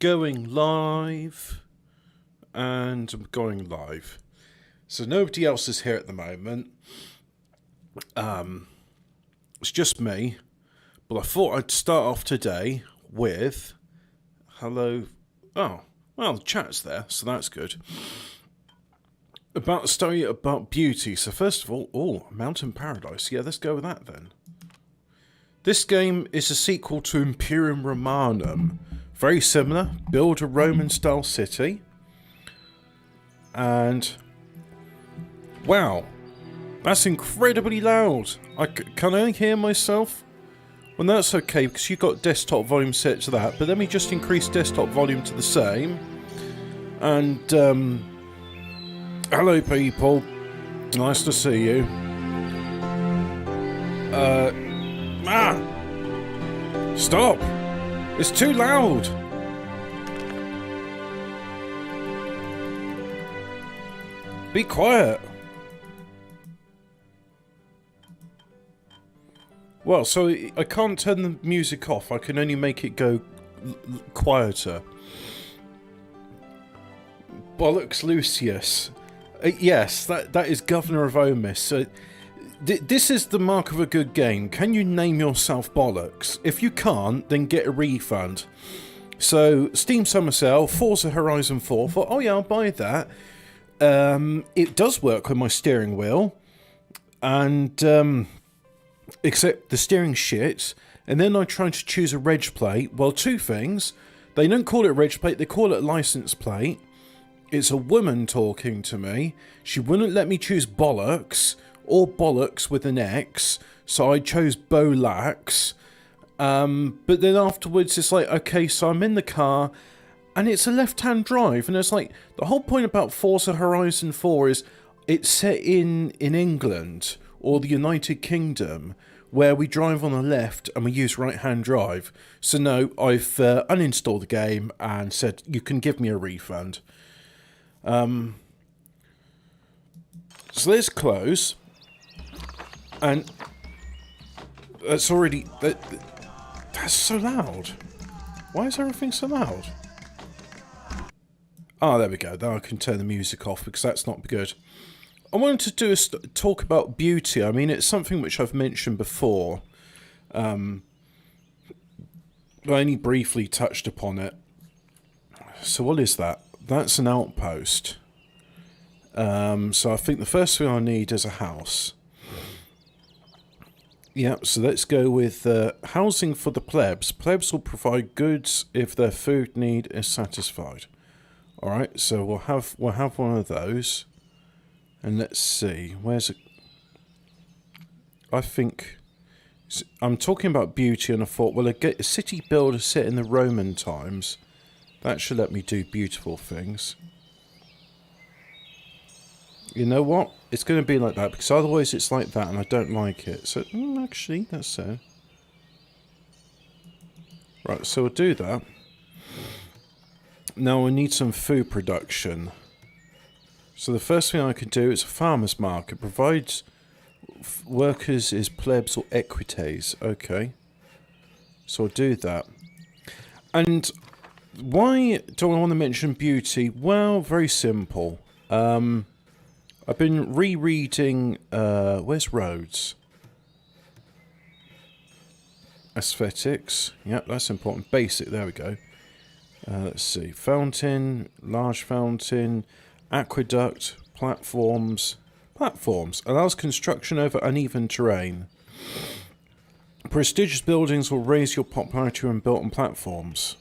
going live, and I'm going live. So nobody else is here at the moment. It's just me. But I thought I'd start off today with hello. Oh, well, the chat's there, so that's good. About a story about beauty. So first of all, Mountain Paradise. Yeah, let's go with that then. This game is a sequel to Imperium Romanum. Very similar. Build a Roman-style city. And wow, that's incredibly loud. Can I hear myself? Well, that's okay because you've got desktop volume set to that. But let me just increase desktop volume to the same. And hello, people. Nice to see you. Stop! It's too loud! Be quiet! Well, so I can't turn the music off, I can only make it go quieter. Bollocks Lucius. Yes, that is Governor of Omis. So, this is the mark of a good game. Can you name yourself Bollocks? If you can't, then get a refund. So, Steam Summer Sale, Forza Horizon 4. Thought, oh yeah, I'll buy that. It does work with my steering wheel. And, except the steering shit. And then I tried to choose a reg plate. Well, two things. They don't call it a reg plate, they call it a license plate. It's a woman talking to me. She wouldn't let me choose Bollocks. Or Bollocks with an X, so I chose Bolax. But then afterwards it's like, okay, so I'm in the car, and it's a left-hand drive, and it's like, the whole point about Forza Horizon 4 is, it's set in England, or the United Kingdom, where we drive on the left, and we use right-hand drive. So no, I've uninstalled the game, and said, you can give me a refund. So let's close. And that's already... That's so loud. Why is everything so loud? Ah, there we go. Now I can turn the music off because that's not good. I wanted to do a talk about beauty. I mean, it's something which I've mentioned before. I only briefly touched upon it. So what is that? That's an outpost. So I think the first thing I need is a house. Yeah, so let's go with housing for the plebs. Plebs will provide goods if their food need is satisfied. Alright, so we'll have one of those. And let's see, where's it? I think I'm talking about beauty, and I thought, well, a city builder set in the Roman times. That should let me do beautiful things. You know what? It's going to be like that, because otherwise it's like that, and I don't like it. So, actually, that's so. Right, so we'll do that. Now we need some food production. So the first thing I can do is a farmer's market. Provides workers is plebs or equites. Okay. So I'll do that. And why do I want to mention beauty? Well, very simple. I've been rereading, where's Rhodes? Aesthetics. Yep, that's important. Basic, there we go. Let's see. Fountain, large fountain, aqueduct, platforms. Platforms. Allows construction over uneven terrain. Prestigious buildings will raise your popularity when built on platforms.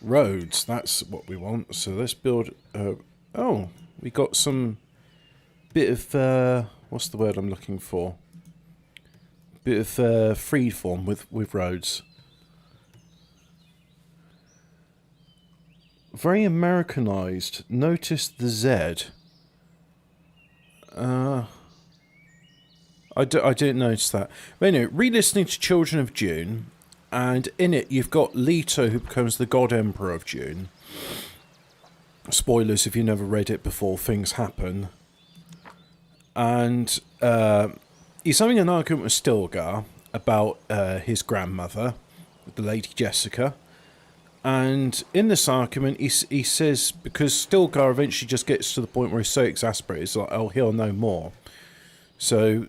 Roads, that's what we want. So let's build, oh, we got some... bit of, what's the word I'm looking for? Bit of freeform with roads. Very Americanized. Notice the Z. I didn't notice that. But anyway, re-listening to Children of June, and in it you've got Leto, who becomes the God Emperor of June. Spoilers if you never read it before, things happen. And he's having an argument with Stilgar about his grandmother, the Lady Jessica. And in this argument, he says, because Stilgar eventually just gets to the point where he's so exasperated, it's like, oh, he'll know more. So,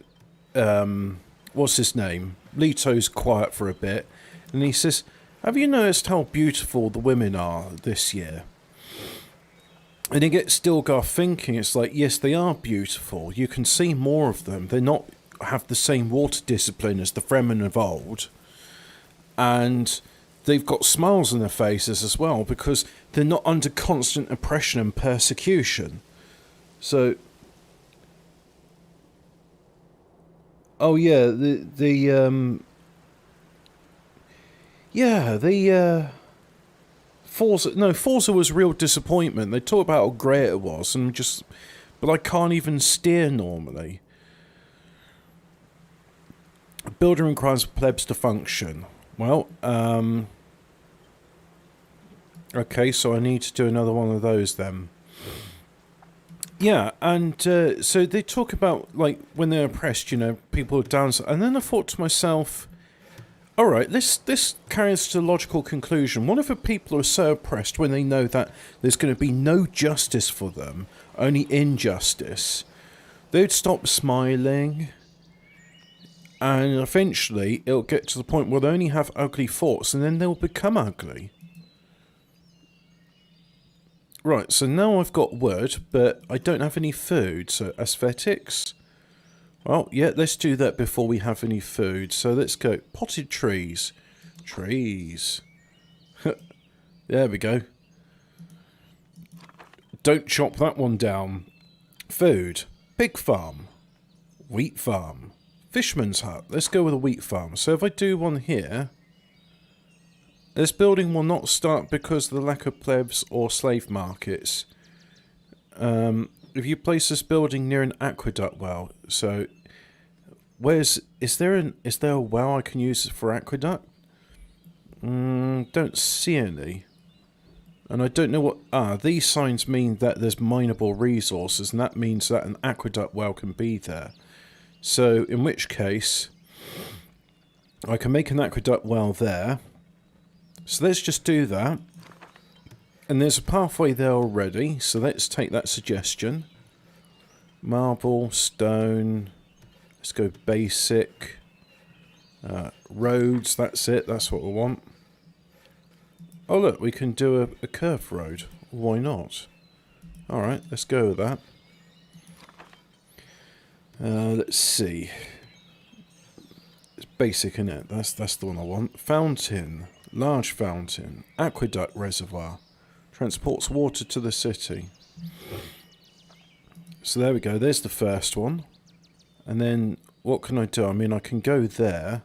what's his name? Leto's quiet for a bit, and he says, have you noticed how beautiful the women are this year? And he gets Stilgar thinking, it's like, yes, they are beautiful. You can see more of them. They're not have the same water discipline as the Fremen of old. And they've got smiles on their faces as well, because they're not under constant oppression and persecution. So, oh yeah, Forza was a real disappointment. They talk about how great it was, and but I can't even steer normally. A builder requires plebs to function. Well, okay, so I need to do another one of those then. Yeah, and so they talk about, like, when they're oppressed, you know, people are down, and then I thought to myself, alright, this carries to a logical conclusion. What if the people are so oppressed when they know that there's going to be no justice for them, only injustice? They'd stop smiling, and eventually it'll get to the point where they only have ugly thoughts, and then they'll become ugly. Right, so now I've got wood, but I don't have any food, so aesthetics. Well, yeah, let's do that before we have any food. So let's go. Potted trees. Trees. There we go. Don't chop that one down. Food. Pig farm. Wheat farm. Fisherman's hut. Let's go with a wheat farm. So if I do one here, this building will not start because of the lack of plebs or slave markets. If you place this building near an aqueduct well, so is there a well I can use for aqueduct? Don't see any. And I don't know what these signs mean that there's mineable resources, and that means that an aqueduct well can be there. So in which case I can make an aqueduct well there. So let's just do that. And there's a pathway there already, so let's take that suggestion. Marble, stone, let's go basic. Roads, that's it, that's what we want. Oh look, we can do a curved road. Why not? Alright, let's go with that. Let's see. It's basic, isn't it? That's the one I want. Fountain, large fountain, aqueduct reservoir. Transports water to the city. So there we go, there's the first one. And then, what can I do? I mean, I can go there.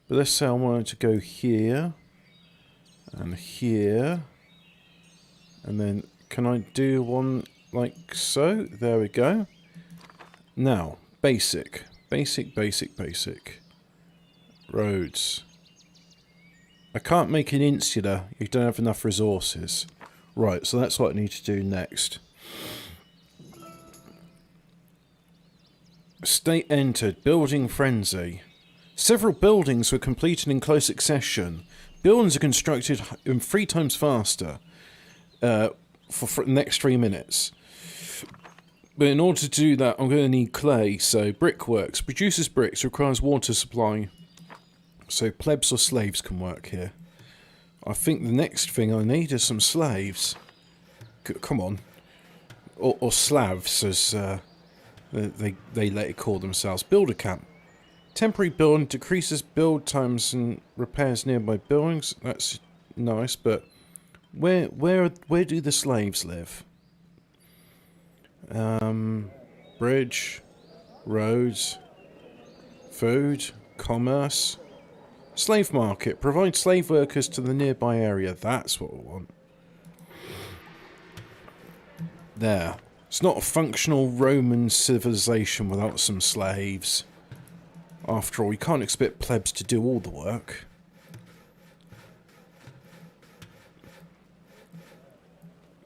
But let's say I wanted to go here. And here. And then, can I do one like so? There we go. Now, basic. Basic, basic, basic. Roads. I can't make an insular. You don't have enough resources. Right, so that's what I need to do next. State entered. Building frenzy. Several buildings were completed in close succession. Buildings are constructed in 3 times faster for the next 3 minutes. But in order to do that, I'm going to need clay. So brickworks. Produces bricks. Requires water supply. So plebs or slaves can work here. I think the next thing I need is some slaves. Come on. Or Slavs, as they later call themselves. Builder camp. Temporary building decreases build times and repairs nearby buildings. That's nice, but where do the slaves live? Bridge, roads, food, commerce. Slave market. Provide slave workers to the nearby area. That's what we want. There. It's not a functional Roman civilization without some slaves. After all, you can't expect plebs to do all the work.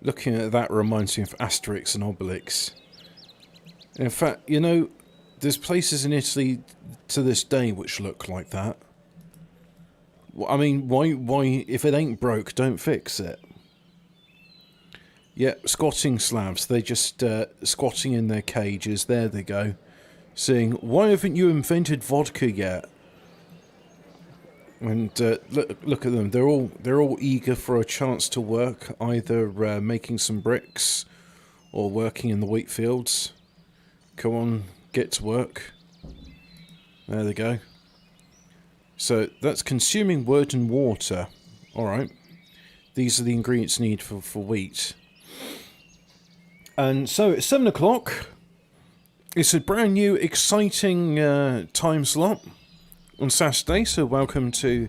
Looking at that reminds me of Asterix and Obelix. In fact, you know, there's places in Italy to this day which look like that. I mean, why, if it ain't broke, don't fix it. Yeah, squatting slabs. They just squatting in their cages. There they go. Saying, why haven't you invented vodka yet? And look at them. They're all eager for a chance to work, either making some bricks or working in the wheat fields. Come on, get to work. There they go. So that's consuming wood and water. Alright. These are the ingredients needed for wheat. And so it's 7 o'clock. It's a brand new, exciting time slot on Saturday. So welcome to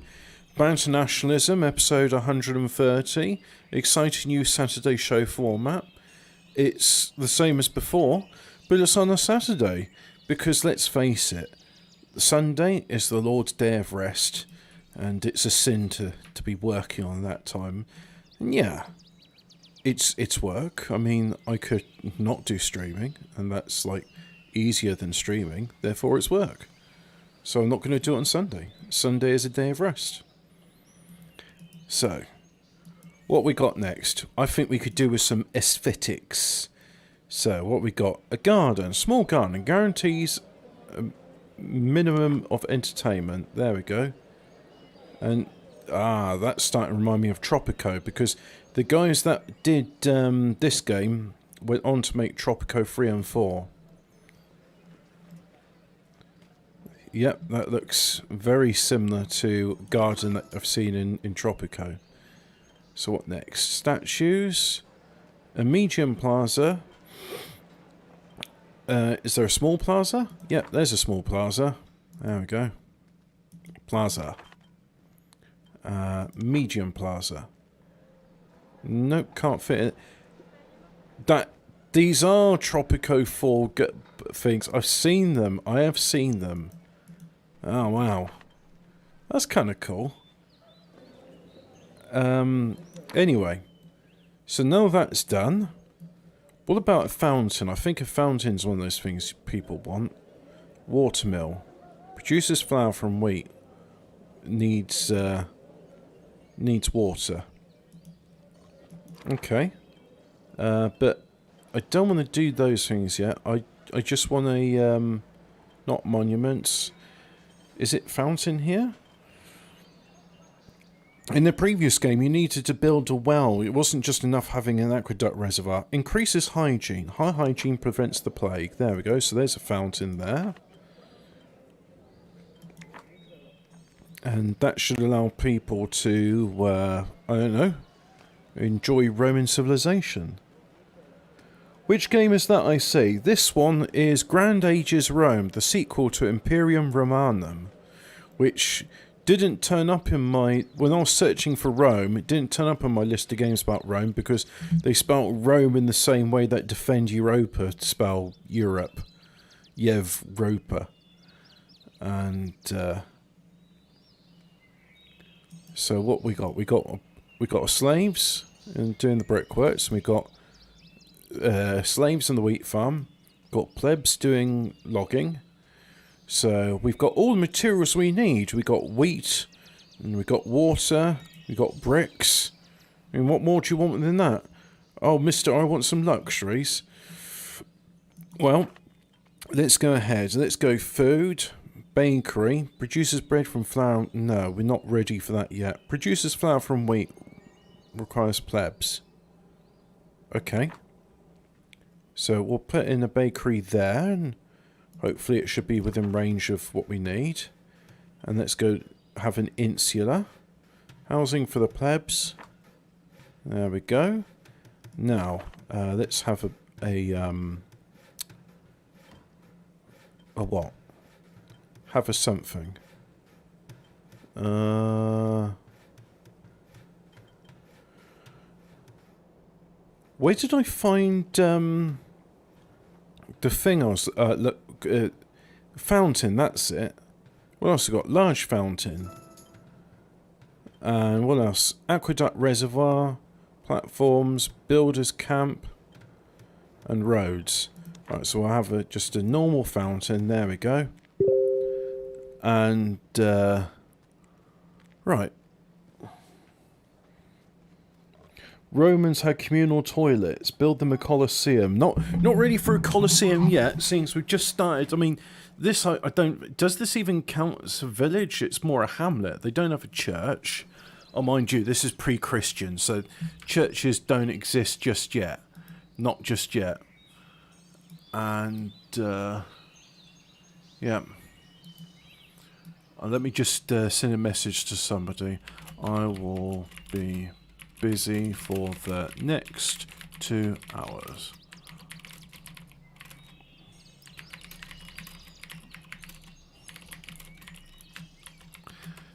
Banter Nationalism, episode 130. Exciting new Saturday show format. It's the same as before, but it's on a Saturday. Because let's face it, Sunday is the Lord's day of rest. And it's a sin to be working on that time. And yeah, it's work. I mean, I could not do streaming, and that's like easier than streaming. Therefore, it's work. So I'm not going to do it on Sunday. Sunday is a day of rest. So, what we got next? I think we could do with some aesthetics. So, what we got? A garden, small garden, guarantees a minimum of entertainment. There we go. And that's starting to remind me of Tropico, because the guys that did this game went on to make Tropico 3 and 4. Yep, that looks very similar to garden that I've seen in Tropico. So what next? Statues. A medium plaza. Is there a small plaza? Yep, there's a small plaza. There we go. Plaza. Medium plaza. Nope, can't fit it. These are Tropico 4 things. I've seen them. I have seen them. Oh, wow. That's kind of cool. Anyway. So now that's done. What about a fountain? I think a fountain's one of those things people want. Watermill. Produces flour from wheat. Needs water. Okay. But I don't want to do those things yet. I just want a not monuments. Is it fountain here? In the previous game, you needed to build a well. It wasn't just enough having an aqueduct reservoir. Increases hygiene. High hygiene prevents the plague. There we go. So there's a fountain there. And that should allow people to, I don't know, enjoy Roman civilization. Which game is that, I say? This one is Grand Ages Rome, the sequel to Imperium Romanum, which didn't turn up in my... When I was searching for Rome, it didn't turn up on my list of games about Rome because they spelt Rome in the same way that Defend Europa spell Europe. Europa. And... so what we got? We got slaves and doing the brickworks. We got slaves on the wheat farm. Got plebs doing logging. So we've got all the materials we need. We got wheat, and we got water. We got bricks. I mean, what more do you want than that? Oh, Mister, I want some luxuries. Well, let's go ahead. Let's go food. Bakery. Produces bread from flour. No, we're not ready for that yet. Produces flour from wheat. Requires plebs. Okay. So we'll put in a bakery there, and hopefully it should be within range of what we need. And let's go have an insula. Housing for the plebs. There we go. Now, let's have a what? Have a something. Where did I find the thing I was fountain? That's it. What else have I got? Large fountain. And what else? Aqueduct reservoir, platforms, builders camp, and roads. Right, so I'll have just a normal fountain. There we go. And Right. Romans had communal toilets. Build them a Colosseum. Not really for a Colosseum yet, seeing as we've just started. I mean, this I don't. Does this even count as a village? It's more a hamlet. They don't have a church. Oh, mind you, this is pre-Christian, so churches don't exist just yet. Not just yet. And yeah. Let me just send a message to somebody. I will be busy for the next 2 hours.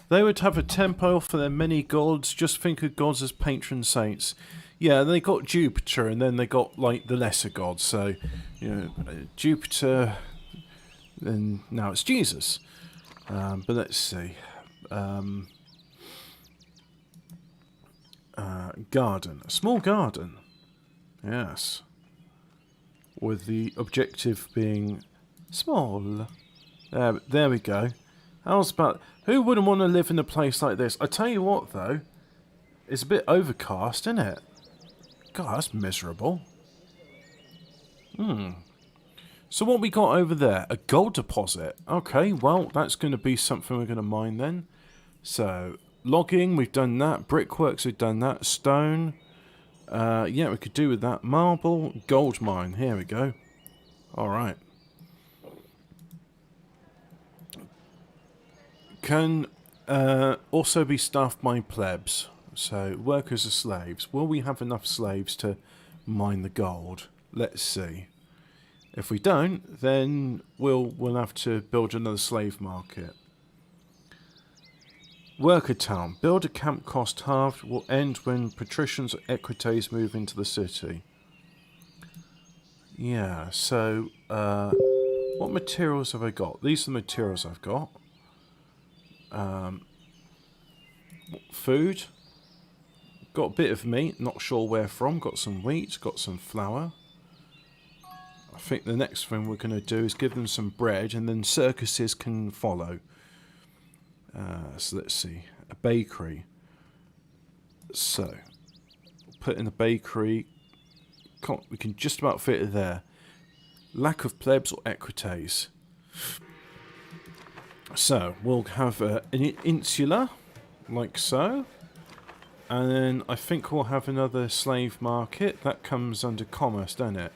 They would have a temple for their many gods. Just think of gods as patron saints. Yeah, they got Jupiter, and then they got like the lesser gods. So, you know, Jupiter, and now it's Jesus. But let's see. Garden. A small garden. Yes. With the objective being small. There we go. How's about... Who wouldn't want to live in a place like this? I tell you what, though. It's a bit overcast, isn't it? God, that's miserable. So what we got over there? A gold deposit. Okay, well, that's going to be something we're going to mine then. So, logging, we've done that. Brickworks, we've done that. Stone. Yeah, we could do with that. Marble, gold mine. Here we go. Alright. Can also be staffed by plebs. So, workers are slaves. Will we have enough slaves to mine the gold? Let's see. If we don't, then we'll have to build another slave market. Worker town. Build a camp cost halved. Will end when patricians or equites move into the city. Yeah, so what materials have I got? These are the materials I've got. Food. Got a bit of meat, not sure where from. Got some wheat, got some flour. I think the next thing we're going to do is give them some bread, and then circuses can follow. So let's see. A bakery. So, put in a bakery. We can just about fit it there. Lack of plebs or equites. So, we'll have an insula, like so. And then I think we'll have another slave market. That comes under commerce, doesn't it?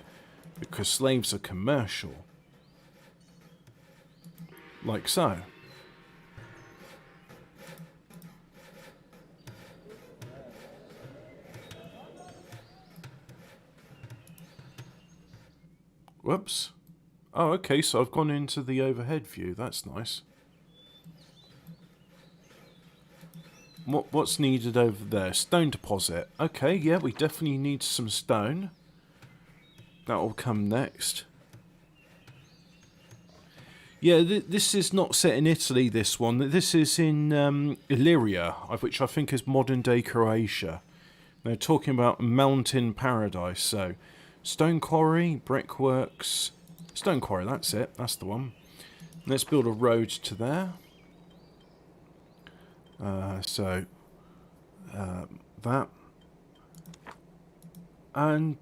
Because slaves are commercial. Like so. Whoops. Oh, okay, so I've gone into the overhead view. That's nice. What's needed over there? Stone deposit. Okay, yeah, we definitely need some stone. That will come next. Yeah, this is not set in Italy, this one. This is in Illyria, which I think is modern-day Croatia. They're talking about mountain paradise, so... Stone quarry, brickworks... Stone quarry, that's it. That's the one. Let's build a road to there. That. And...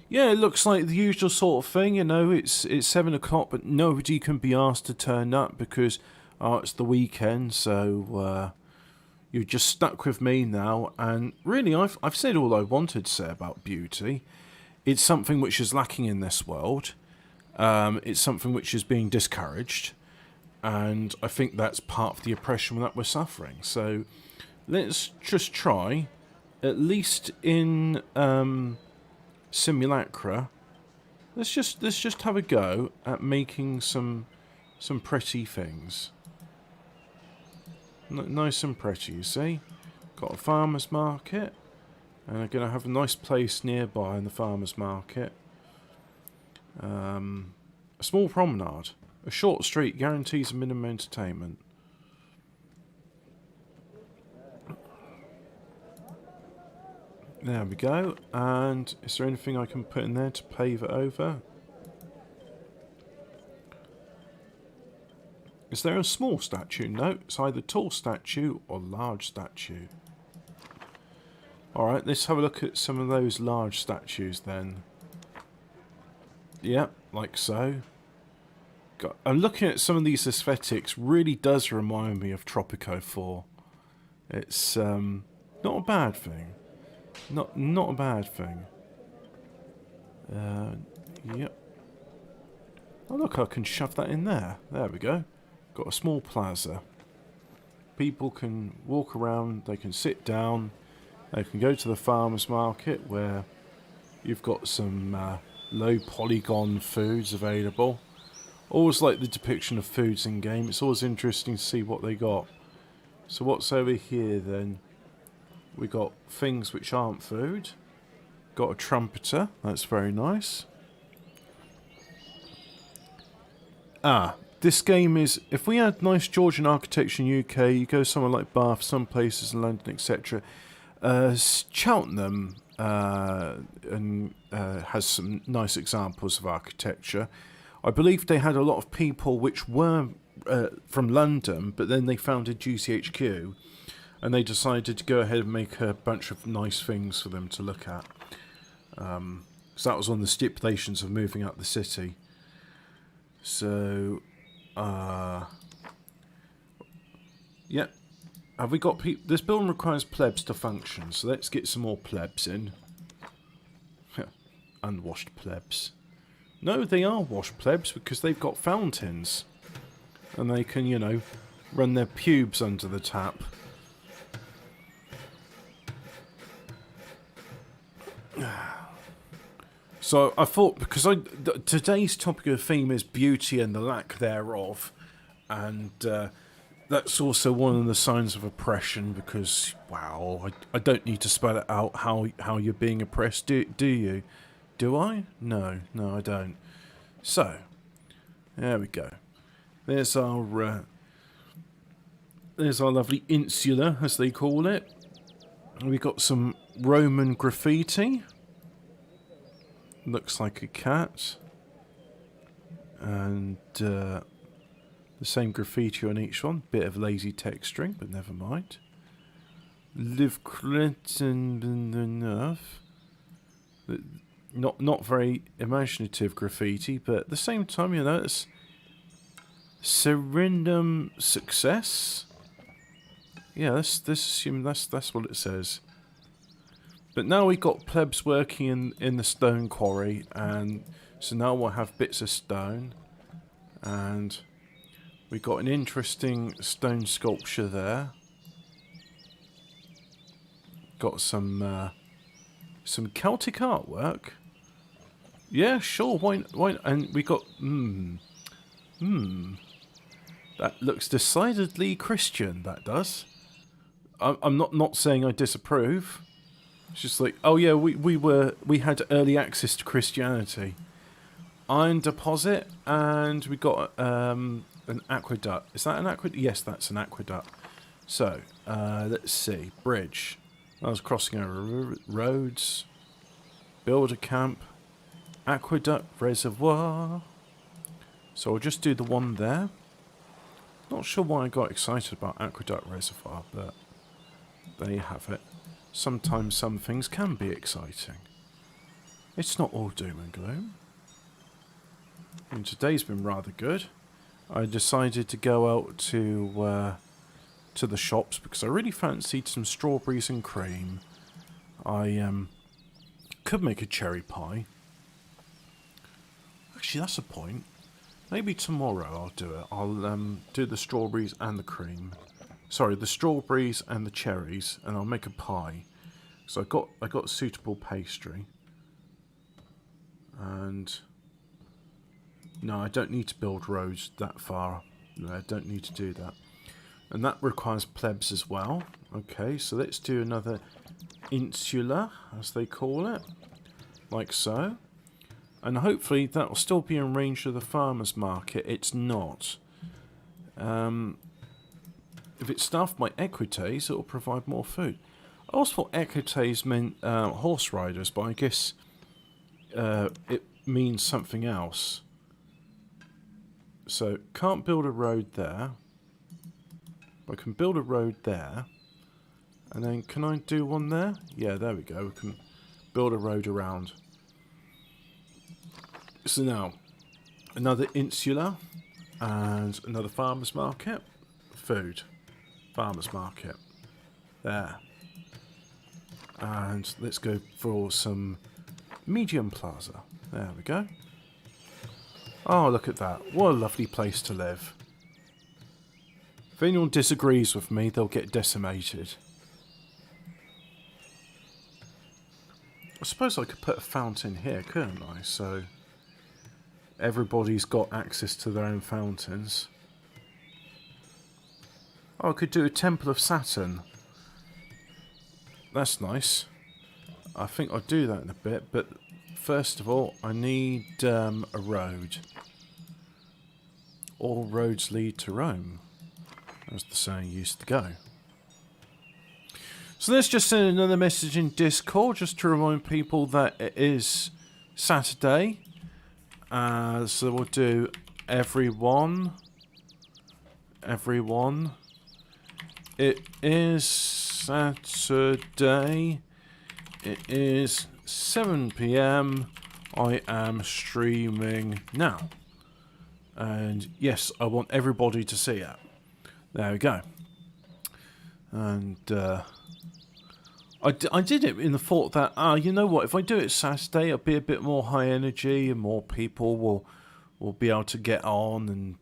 yeah, it looks like the usual sort of thing, you know, it's 7 o'clock, but nobody can be asked to turn up because, it's the weekend, so, you're just stuck with me now, and really, I've said all I wanted to say about beauty. It's something which is lacking in this world, it's something which is being discouraged, and I think that's part of the oppression that we're suffering, so let's just try, at least in, simulacra, let's just have a go at making some pretty things. Nice and pretty, you see? Got a farmer's market, and I'm going to have a nice place nearby in the farmer's market. A small promenade. A short street guarantees a minimum entertainment. There we go. And is there anything I can put in there to pave it over? Is there a small statue? No, it's either tall statue or large statue. Alright, let's have a look at some of those large statues then. Yep, like so. I'm looking at some of these aesthetics, really does remind me of Tropico 4. It's not a bad thing. Not a bad thing. Yep. Oh look, I can shove that in there. There we go. Got a small plaza. People can walk around, they can sit down, they can go to the farmer's market where you've got some low polygon foods available. Always like the depiction of foods in game. It's always interesting to see what they got. So what's over here then? We got things which aren't food. Got a trumpeter. That's very nice. This game is, if we had nice Georgian architecture in UK, you go somewhere like Bath, some places in London, etc. Cheltenham has some nice examples of architecture. I believe they had a lot of people which were from London, but then they founded GCHQ, and they decided to go ahead and make a bunch of nice things for them to look at. So that was one of the stipulations of moving out the city. So, yeah. Have we got people? This building requires plebs to function, so let's get some more plebs in. Unwashed plebs. No, they are washed plebs because they've got fountains. And they can, you know, run their pubes under the tap. So I thought, because today's topic of theme is beauty and the lack thereof, and that's also one of the signs of oppression. Because wow, I don't need to spell it out how you're being oppressed, do you? Do I? No, I don't. So there we go. There's our lovely insula, as they call it. We got some Roman graffiti. Looks like a cat. And the same graffiti on each one. Bit of lazy texturing, but never mind. Live Clinton enough. Not very imaginative graffiti, but at the same time, you know, it's Serendum success. Yeah, let's assume that's what it says. But now we got plebs working in the stone quarry, and so now we'll have bits of stone, and we got an interesting stone sculpture there. Got some Celtic artwork. Yeah, sure. Why? And we got That looks decidedly Christian. That does. I'm not saying I disapprove. It's just like, oh yeah, we had early access to Christianity. Iron deposit, and we got an aqueduct. Is that an aqueduct? Yes, that's an aqueduct. So let's see. Bridge. I was crossing over roads. Build a camp. Aqueduct reservoir. So I'll just do the one there. Not sure why I got excited about aqueduct reservoir, but there you have it. Sometimes some things can be exciting. It's not all doom and gloom. And today's been rather good. I decided to go out to the shops because I really fancied some strawberries and cream. I could make a cherry pie. Actually, that's a point. Maybe tomorrow I'll do it. I'll do the strawberries and the cream. Sorry, the strawberries and the cherries, and I'll make a pie. So I got suitable pastry. And no, I don't need to build roads that far. No, I don't need to do that. And that requires plebs as well. Okay, so let's do another insula, as they call it. Like so. And hopefully that will still be in range of the farmer's market. It's not. If it's staffed by equites, it will provide more food. I also thought equites meant horse riders, but I guess it means something else. So, can't build a road there. I can build a road there. And then, can I do one there? Yeah, there we go. We can build a road around. So now, another insula. And another farmer's market. Food. Farmer's market. There. And let's go for some medium plaza. There we go. Oh, look at that. What a lovely place to live. If anyone disagrees with me, they'll get decimated. I suppose I could put a fountain here, couldn't I? So everybody's got access to their own fountains. Oh, I could do a Temple of Saturn. That's nice. I think I'll do that in a bit, but first of all, I need a road. All roads lead to Rome, as the saying used to go. So let's just send another message in Discord, just to remind people that it is Saturday. So we'll do everyone. It is Saturday. It is 7 PM. I am streaming now. And yes, I want everybody to see it. There we go. And I did it in the thought that, you know what, if I do it Saturday, it'll be a bit more high energy and more people will be able to get on. And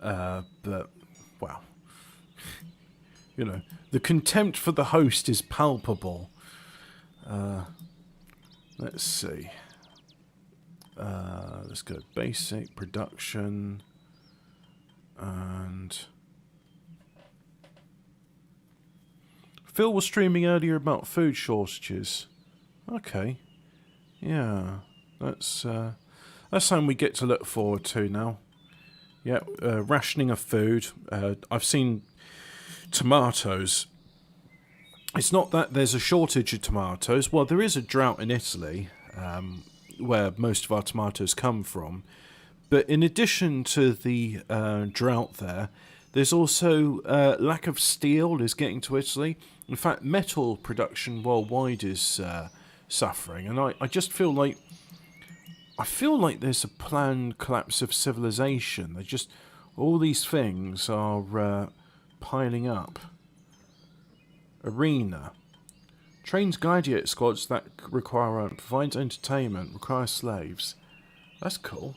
but, wow. You know, the contempt for the host is palpable. Let's see. Let's go basic production and Phil was streaming earlier about food shortages. Okay, yeah, that's something we get to look forward to now. Yeah, rationing of food. I've seen tomatoes. It's not that there's a shortage of tomatoes. Well, there is a drought in Italy, where most of our tomatoes come from. But in addition to the drought there's also lack of steel is getting to Italy. In fact, metal production worldwide is suffering. And I just feel like there's a planned collapse of civilization. All these things are piling up. Arena. Trains gladiator squads that require provides entertainment, require slaves. That's cool.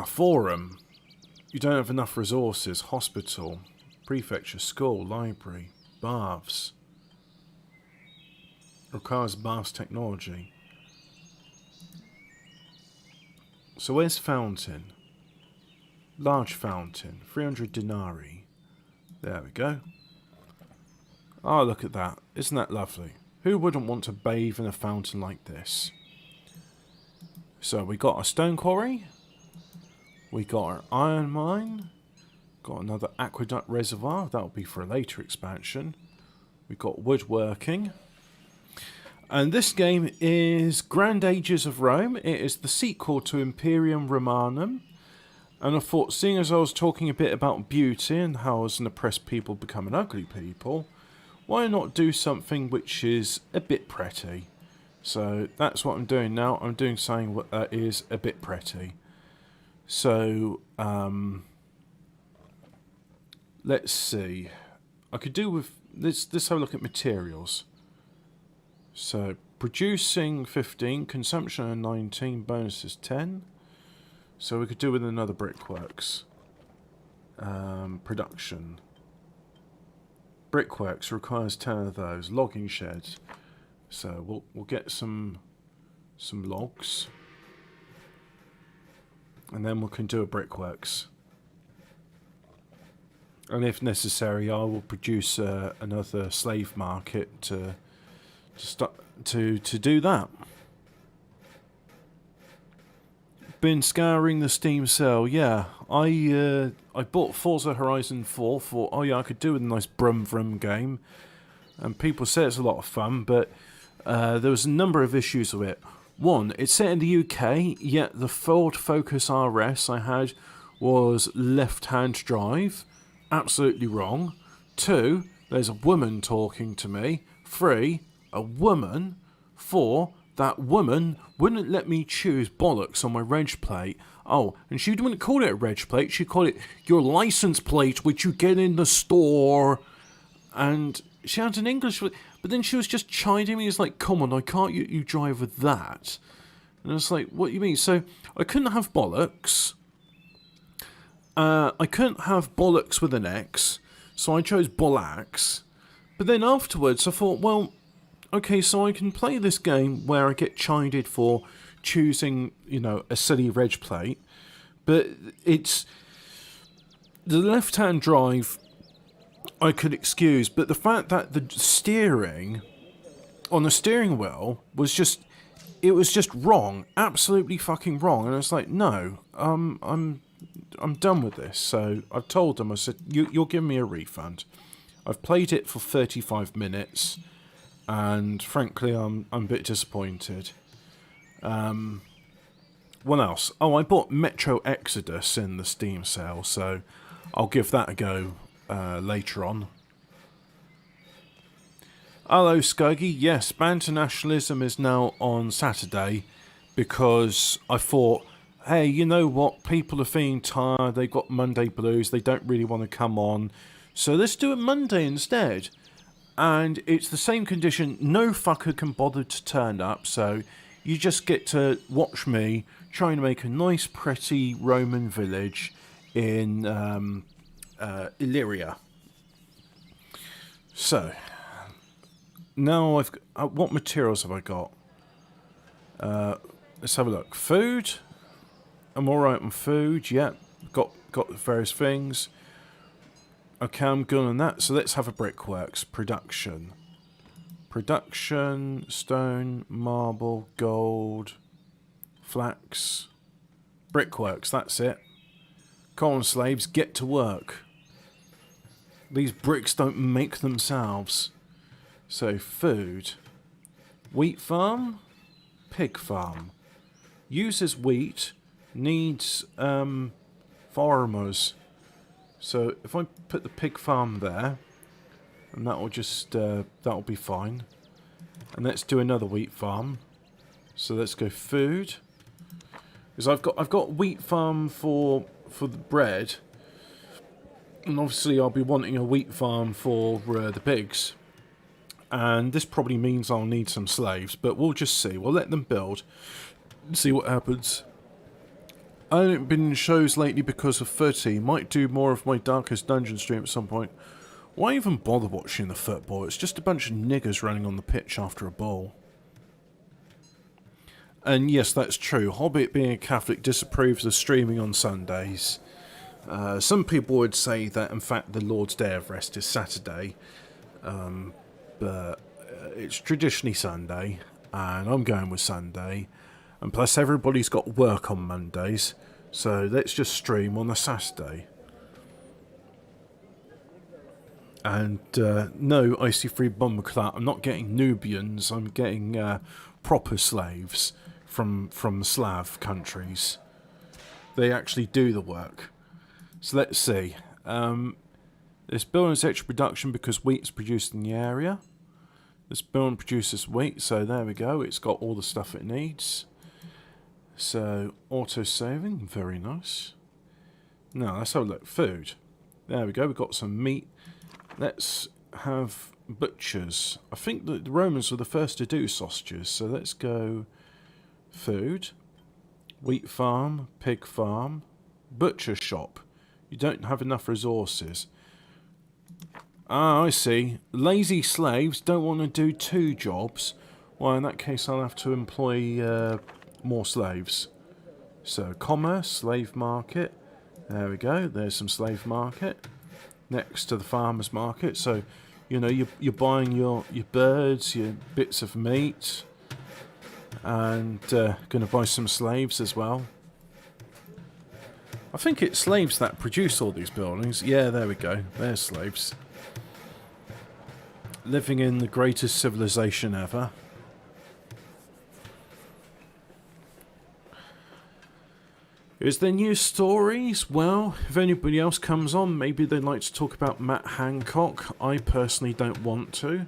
Forum. You don't have enough resources. Hospital, prefecture, school, library, baths. Requires baths technology. So where's fountain? Large fountain, 300 denarii. There we go. Oh, look at that. Isn't that lovely? Who wouldn't want to bathe in a fountain like this? So we got a stone quarry. We got our iron mine. Got another aqueduct reservoir. That'll be for a later expansion. We got woodworking. And this game is Grand Ages of Rome. It is the sequel to Imperium Romanum. And I thought, seeing as I was talking a bit about beauty and how as an oppressed people become an ugly people, why not do something which is a bit pretty? So that's what I'm doing now. I'm doing something that is a bit pretty. So, let's see. I could do with... Let's have a look at materials. So, producing 15, consumption 19, bonuses 10. So we could do with another brickworks. Production. Brickworks requires 10 of those. Logging sheds. So we'll get some logs. And then we can do a brickworks. And if necessary, I will produce another slave market to do that. Been scouring the Steam sale. Yeah, I bought Forza Horizon 4 for I could do with a nice brum vrum game, and people say it's a lot of fun, but there was a number of issues with it. One, it's set in the UK, yet the Ford Focus RS I had was left-hand drive. Absolutely wrong. Two, there's a woman talking to me. Three, a woman. Four, that woman wouldn't let me choose bollocks on my reg plate. Oh, and she wouldn't call it a reg plate, she'd call it your license plate, which you get in the store. And she had an English, but then she was just chiding me. It's like, come on, I can't you drive with that. And I was like, what do you mean? So I couldn't have bollocks. I couldn't have bollocks with an X, so I chose bollocks. But then afterwards I thought, well, okay, so I can play this game where I get chided for choosing, a silly reg plate. But it's the left-hand drive I could excuse, but the fact that the steering on the steering wheel was just wrong, absolutely fucking wrong. And I was like, no, I'm done with this. So I've told them, I said, you'll give me a refund. I've played it for 35 minutes, and frankly, I'm a bit disappointed. What else? Oh, I bought Metro Exodus in the Steam sale, so I'll give that a go later on. Hello, Skuggy. Yes, Banter Nationalism is now on Saturday because I thought, hey, you know what? People are feeling tired. They've got Monday blues. They don't really want to come on. So let's do it Monday instead. And it's the same condition. No fucker can bother to turn up. So you just get to watch me trying to make a nice, pretty Roman village in Illyria. So now I've got, what materials have I got? Let's have a look. Food. I'm all right on food. Yeah, got various things. Okay, I'm good on that. So let's have a brickworks production. Production, stone, marble, gold, flax, brickworks. That's it. Come on, slaves, get to work. These bricks don't make themselves. So food, wheat farm, pig farm. Uses wheat, needs farmers. So if I put the pig farm there, and that'll just that'll be fine. And let's do another wheat farm. So let's go food, because I've got wheat farm for the bread, and obviously I'll be wanting a wheat farm for the pigs. And this probably means I'll need some slaves, but we'll just see. We'll let them build, see what happens. I haven't been in shows lately because of footy. Might do more of my Darkest Dungeon stream at some point. Why even bother watching the football? It's just a bunch of niggers running on the pitch after a ball. And yes, that's true. Hobbit, being a Catholic, disapproves of streaming on Sundays. Some people would say that, in fact, the Lord's Day of Rest is Saturday. But it's traditionally Sunday, and I'm going with Sunday. And plus, everybody's got work on Mondays, so let's just stream on a Saturday. And no, Icy-Free Bomber Clout, I'm not getting Nubians, I'm getting proper slaves from Slav countries. They actually do the work. So let's see. This building is extra production because wheat's produced in the area. This building produces wheat, so there we go. It's got all the stuff it needs. So, auto-saving, very nice. Now, let's have a look. Food. There we go, we've got some meat. Let's have butchers. I think that the Romans were the first to do sausages, so let's go food. Wheat farm, pig farm, butcher shop. You don't have enough resources. Ah, I see. Lazy slaves don't want to do two jobs. Well, in that case, I'll have to employ more slaves. So, commerce, slave market. There we go. There's some slave market next to the farmer's market. So, you know, you're buying your birds, your bits of meat, and going to buy some slaves as well. I think it's slaves that produce all these buildings. Yeah, there we go. There's slaves. Living in the greatest civilization ever. Is there news stories? Well, if anybody else comes on, maybe they'd like to talk about Matt Hancock. I personally don't want to.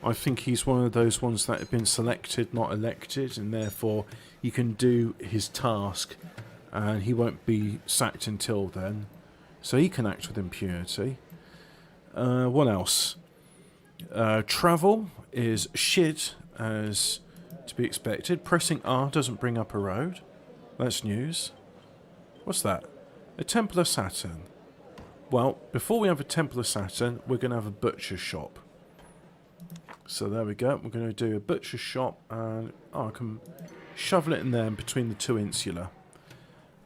I think he's one of those ones that have been selected, not elected, and therefore he can do his task, and he won't be sacked until then. So he can act with impunity. What else? Travel is shit, as to be expected. Pressing R doesn't bring up a road. That's news. What's that? A Temple of Saturn. Well, before we have a Temple of Saturn, we're going to have a butcher's shop. So there we go. We're going to do a butcher's shop, and I can shovel it in there between the two insula.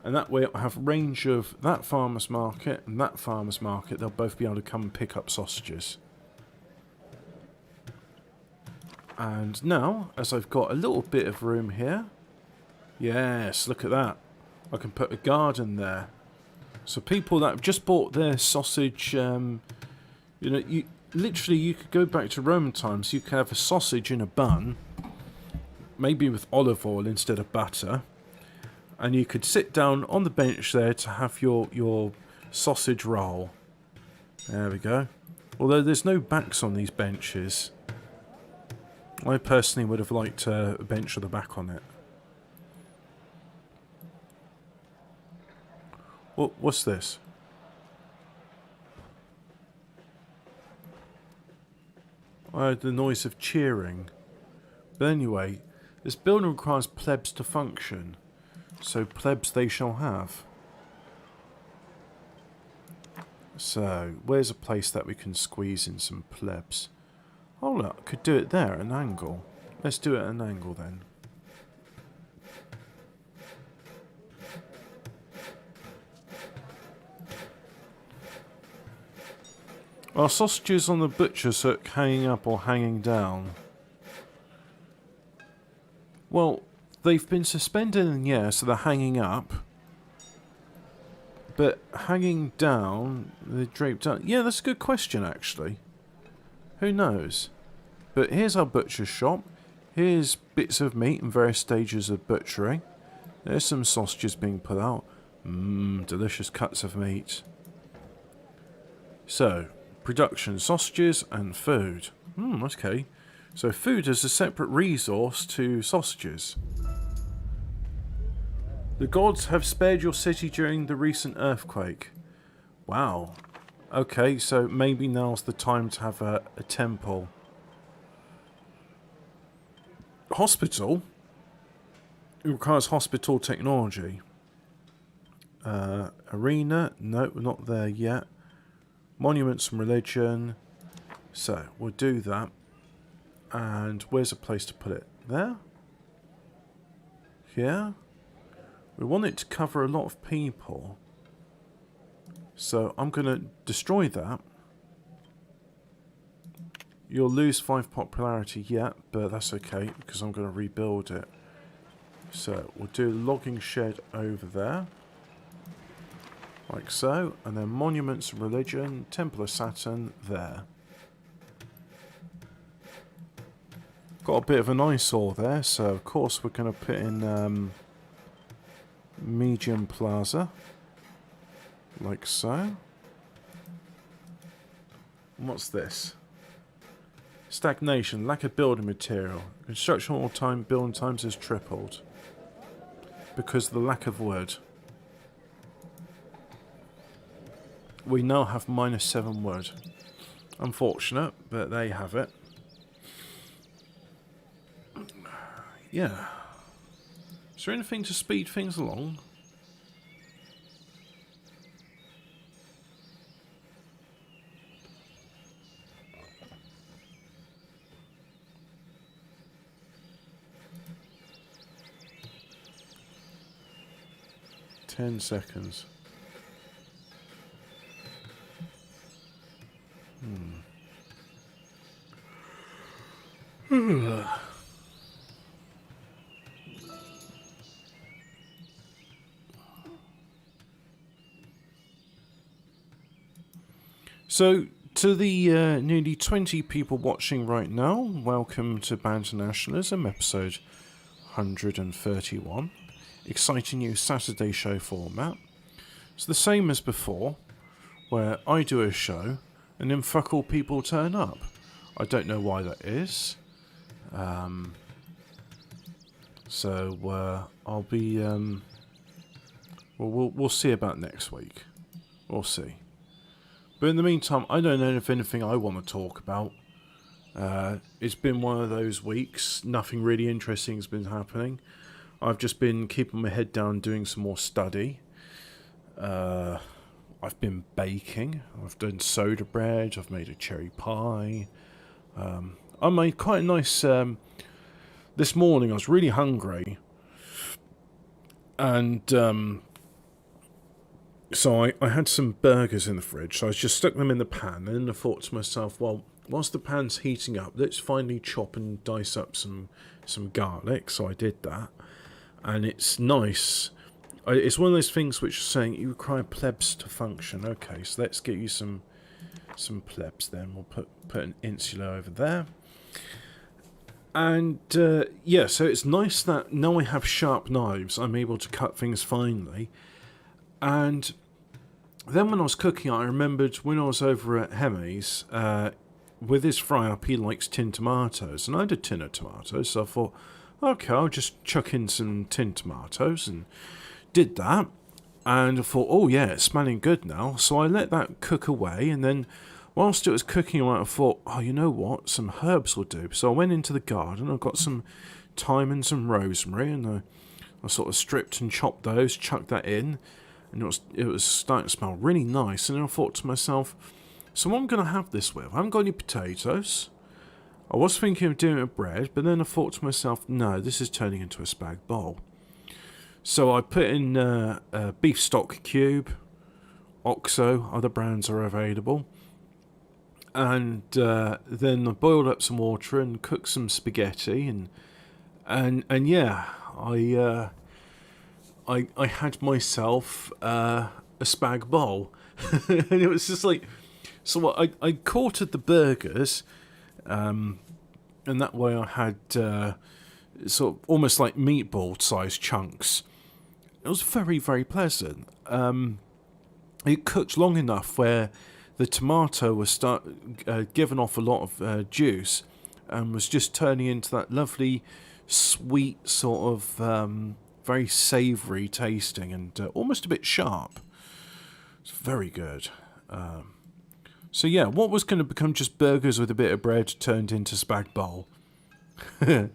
And that way I'll have range of that farmer's market and that farmer's market. They'll both be able to come and pick up sausages. And now, as I've got a little bit of room here, yes, look at that. I can put a garden there. So people that have just bought their sausage, you know, you could go back to Roman times. You could have a sausage in a bun, maybe with olive oil instead of butter, and you could sit down on the bench there to have your sausage roll. There we go. Although there's no backs on these benches. I personally would have liked a bench with a back on it. What's this? I heard the noise of cheering. But anyway, this building requires plebs to function. So plebs they shall have. So, where's a place that we can squeeze in some plebs? Oh look, I could do it there at an angle. Let's do it at an angle then. Are sausages on the butcher's hook hanging up or hanging down? Well, they've been suspended in the air, so they're hanging up. But hanging down, they're draped down. Yeah, that's a good question, actually. Who knows? But here's our butcher's shop. Here's bits of meat in various stages of butchering. There's some sausages being put out. Delicious cuts of meat. So, production, sausages and food. Okay. So food is a separate resource to sausages. The gods have spared your city during the recent earthquake. Wow. Okay, so maybe now's the time to have a temple. Hospital? It requires hospital technology. Arena? No, we're not there yet. Monuments and religion. So, we'll do that. And where's a place to put it? There? Here? We want it to cover a lot of people. So I'm going to destroy that. You'll lose 5 popularity yet, but that's okay because I'm going to rebuild it. So we'll do a logging shed over there. Like so. And then monuments and religion, Temple of Saturn there. Got a bit of an eyesore there, so of course we're going to put in medium plaza. Like so. And what's this? Stagnation, lack of building material. Construction time, building times has tripled. Because of the lack of wood. We now have -7 wood. Unfortunate, but there you have it. Yeah. Is there anything to speed things along? Ten seconds. So, to the nearly 20 people watching right now, welcome to Banter Nationalism, episode 131. exciting new Saturday show format. It's the same as before, where I do a show and then fuck all people turn up. I don't know why that is. So I'll be. We'll see about next week. We'll see. But in the meantime, I don't know if anything I want to talk about. It's been one of those weeks. Nothing really interesting has been happening. I've just been keeping my head down, doing some more study. I've been baking. I've done soda bread. I've made a cherry pie. I made quite a nice... this morning I was really hungry. And so I had some burgers in the fridge. So I just stuck them in the pan. And then I thought to myself, well, whilst the pan's heating up, let's finally chop and dice up some garlic. So I did that. And it's nice. It's one of those things which are saying you require plebs to function. Okay, so let's get you some plebs then. We'll put an insula over there. And yeah, so it's nice that now I have sharp knives, I'm able to cut things finely. And then when I was cooking, I remembered when I was over at Hemi's, with his fry-up, he likes tinned tomatoes. And I had a tin of tomatoes, so I thought, okay, I'll just chuck in some tinned tomatoes, and did that. And I thought, oh yeah, it's smelling good now. So I let that cook away, and then whilst it was cooking away, I thought, oh, you know what, some herbs will do. So I went into the garden, I got some thyme and some rosemary, and I sort of stripped and chopped those, chucked that in, and it was starting to smell really nice. And then I thought to myself, so what I'm going to have this with? I haven't got any potatoes. I was thinking of doing it with bread, but then I thought to myself, no, this is turning into a spag bowl. So I put in a beef stock cube, Oxo, other brands are available. And then I boiled up some water and cooked some spaghetti, and yeah, I had myself a spag bowl, and it was just like, so I quartered the burgers, and that way I had sort of almost like meatball-sized chunks. It was very, very pleasant. It cooked long enough where the tomato was giving off a lot of juice and was just turning into that lovely, sweet sort of very savoury tasting and almost a bit sharp. It's very good. So yeah, what was going to become just burgers with a bit of bread turned into spag bowl. Yeah,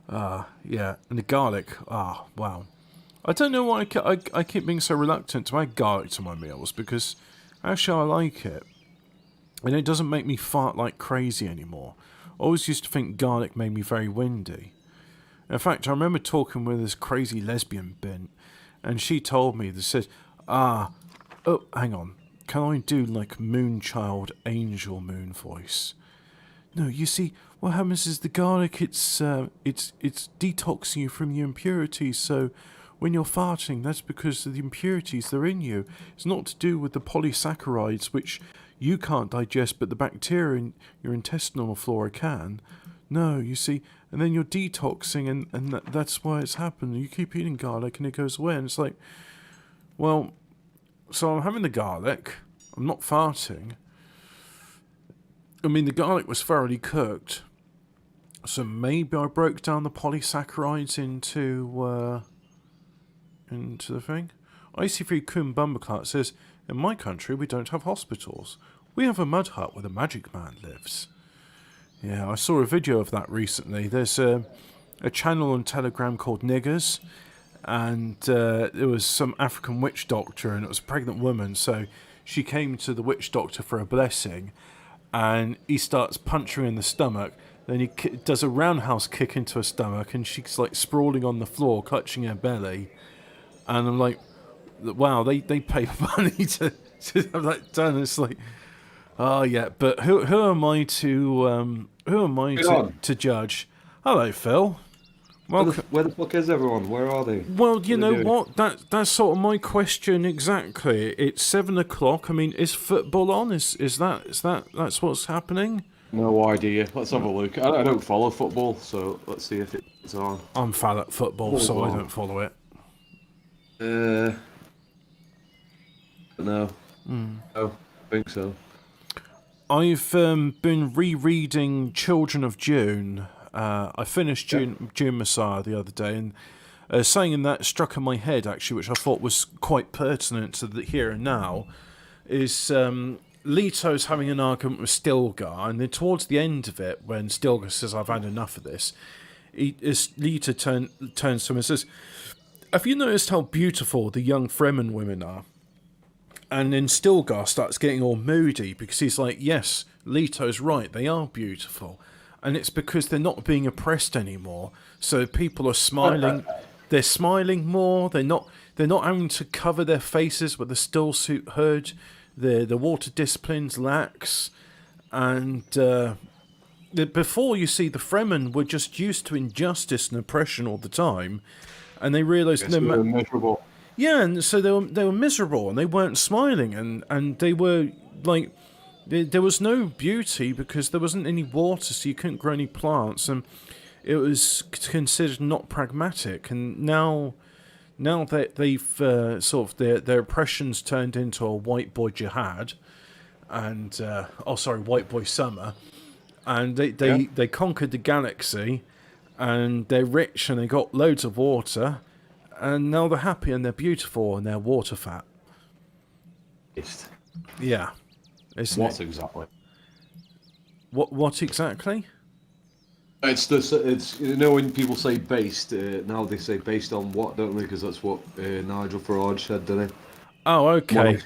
and the garlic. Wow. I don't know why I keep being so reluctant to add garlic to my meals, because actually I like it. And it doesn't make me fart like crazy anymore. I always used to think garlic made me very windy. In fact, I remember talking with this crazy lesbian bint, and she told me, said, oh, hang on, can I do like Moonchild Angel Moon voice? No, you see, what happens is the garlic, it's detoxing you from the impurities, so when you're farting, that's because of the impurities that are in you. It's not to do with the polysaccharides, which you can't digest, but the bacteria in your intestinal flora can. No, you see, and then you're detoxing, and that's why it's happened. You keep eating garlic, and it goes away, and it's like, well, so I'm having the garlic, I'm not farting. I mean, the garlic was thoroughly cooked, so maybe I broke down the polysaccharides into the thing. IC3 Kun Bumberclart says, in my country we don't have hospitals. We have a mud hut where the magic man lives. Yeah, I saw a video of that recently. There's a channel on Telegram called Niggers, and there was some African witch doctor, and it was a pregnant woman, so she came to the witch doctor for a blessing, and he starts punching her in the stomach. Then he does a roundhouse kick into her stomach, and she's like sprawling on the floor, clutching her belly. And I'm like, wow, they pay money to have that done. It's like, oh yeah, but who am I to judge? Hello, Phil. Welcome. Where the fuck is everyone? Where are they? Well, you know what? That's sort of my question exactly. It's 7 o'clock. I mean, is football on? Is that's what's happening? No idea. Let's have a look. I don't follow football, so let's see if it's on. I'm fat at football, so wow. I don't follow it. No. No, I think so. I've been rereading Children of June. I finished Yeah. June Messiah the other day, and saying in that struck in my head actually, which I thought was quite pertinent to the here and now, is Leto's having an argument with Stilgar, and then towards the end of it, when Stilgar says, "I've had enough of this," Leto turns to him and says, "Have you noticed how beautiful the young Fremen women are?" And then Stilgar starts getting all moody because he's like, yes, Leto's right, they are beautiful. And it's because they're not being oppressed anymore. So people are smiling. They're smiling more. They're not having to cover their faces with a stillsuit hood. The water discipline's lax. And before, you see, the Fremen were just used to injustice and oppression all the time. And they realised It's miserable. yeah, and so they were miserable and they weren't smiling and they were like there was no beauty because there wasn't any water, so you couldn't grow any plants, and it was considered not pragmatic. And now that they've sort of their oppression's turned into a white boy jihad, and white boy summer, and they conquered the galaxy, and they're rich and they got loads of water. And now they're happy and they're beautiful and they're water fat. Yeah. Isn't What it? exactly? What exactly? It's this. It's when people say based. Now they say based on what, don't they? Because that's what Nigel Farage said, didn't he? Oh, okay.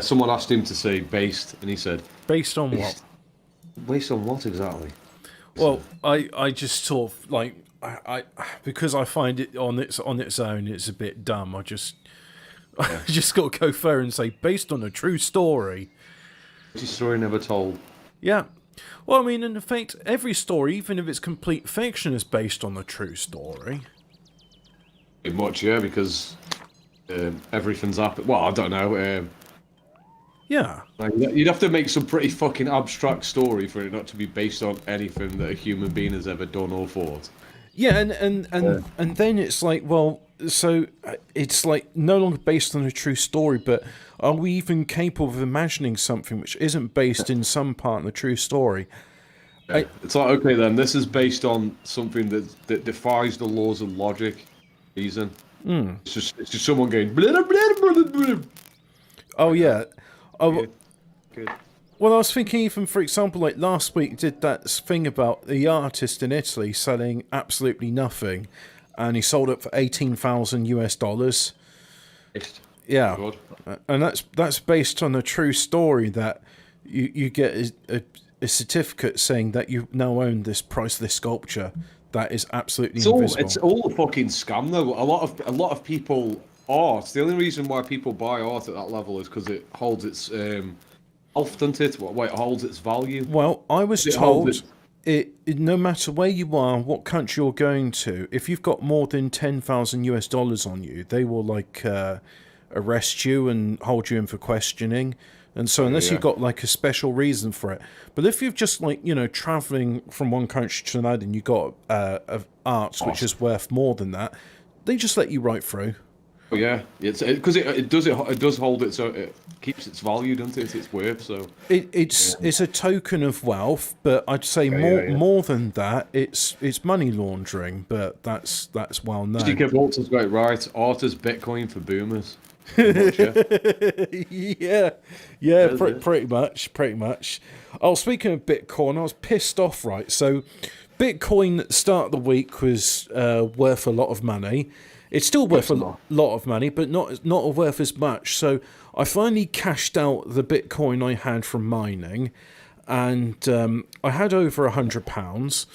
Someone asked him to say based, and he said Based on what? Based on what exactly? Well, I just sort of like I because I find it on its own it's a bit dumb. I just got to go further and say based on a true story. It's a story never told. Yeah. Well, I mean, in effect, every story, even if it's complete fiction, is based on a true story. Pretty much, yeah, because everything's happened. Well, I don't know. Yeah. Like, you'd have to make some pretty fucking abstract story for it not to be based on anything that a human being has ever done or thought. Yeah, and then it's like, well, so it's like no longer based on a true story, but are we even capable of imagining something which isn't based in some part on a true story? Yeah. It's like, okay, then this is based on something that defies the laws of logic, reason. It's just someone going. Blah, blah, blah, blah, blah. Oh yeah. Oh, Good. well, I was thinking, even for example, like last week, did that thing about the artist in Italy selling absolutely nothing, and he sold it for $18,000. Yeah, God. and that's based on a true story that you get a certificate saying that you now own this priceless sculpture that is absolutely invisible. It's all a fucking scam though. A lot of people art. The only reason why people buy art at that level is because it holds its doesn't it? It holds its value. Well, I was told it no matter where you are, what country you're going to, if you've got more than $10,000 on you, they will like arrest you and hold you in for questioning. And so unless you've got like a special reason for it, but if you've just like, traveling from one country to another and you've got art which is worth more than that, they just let you right through. Oh, yeah, it's because it does hold it, so it keeps its value, doesn't it? It's worth, so it's a token of wealth, but I'd say more than that, it's money laundering. But that's well known. Steve Walters got it right. Art is Bitcoin for boomers. Pretty much. Oh, speaking of Bitcoin, I was pissed off, right? So, Bitcoin at the start of the week was worth a lot of money. It's still worth a lot of money, but not worth as much. So I finally cashed out the Bitcoin I had from mining, and I had over £100.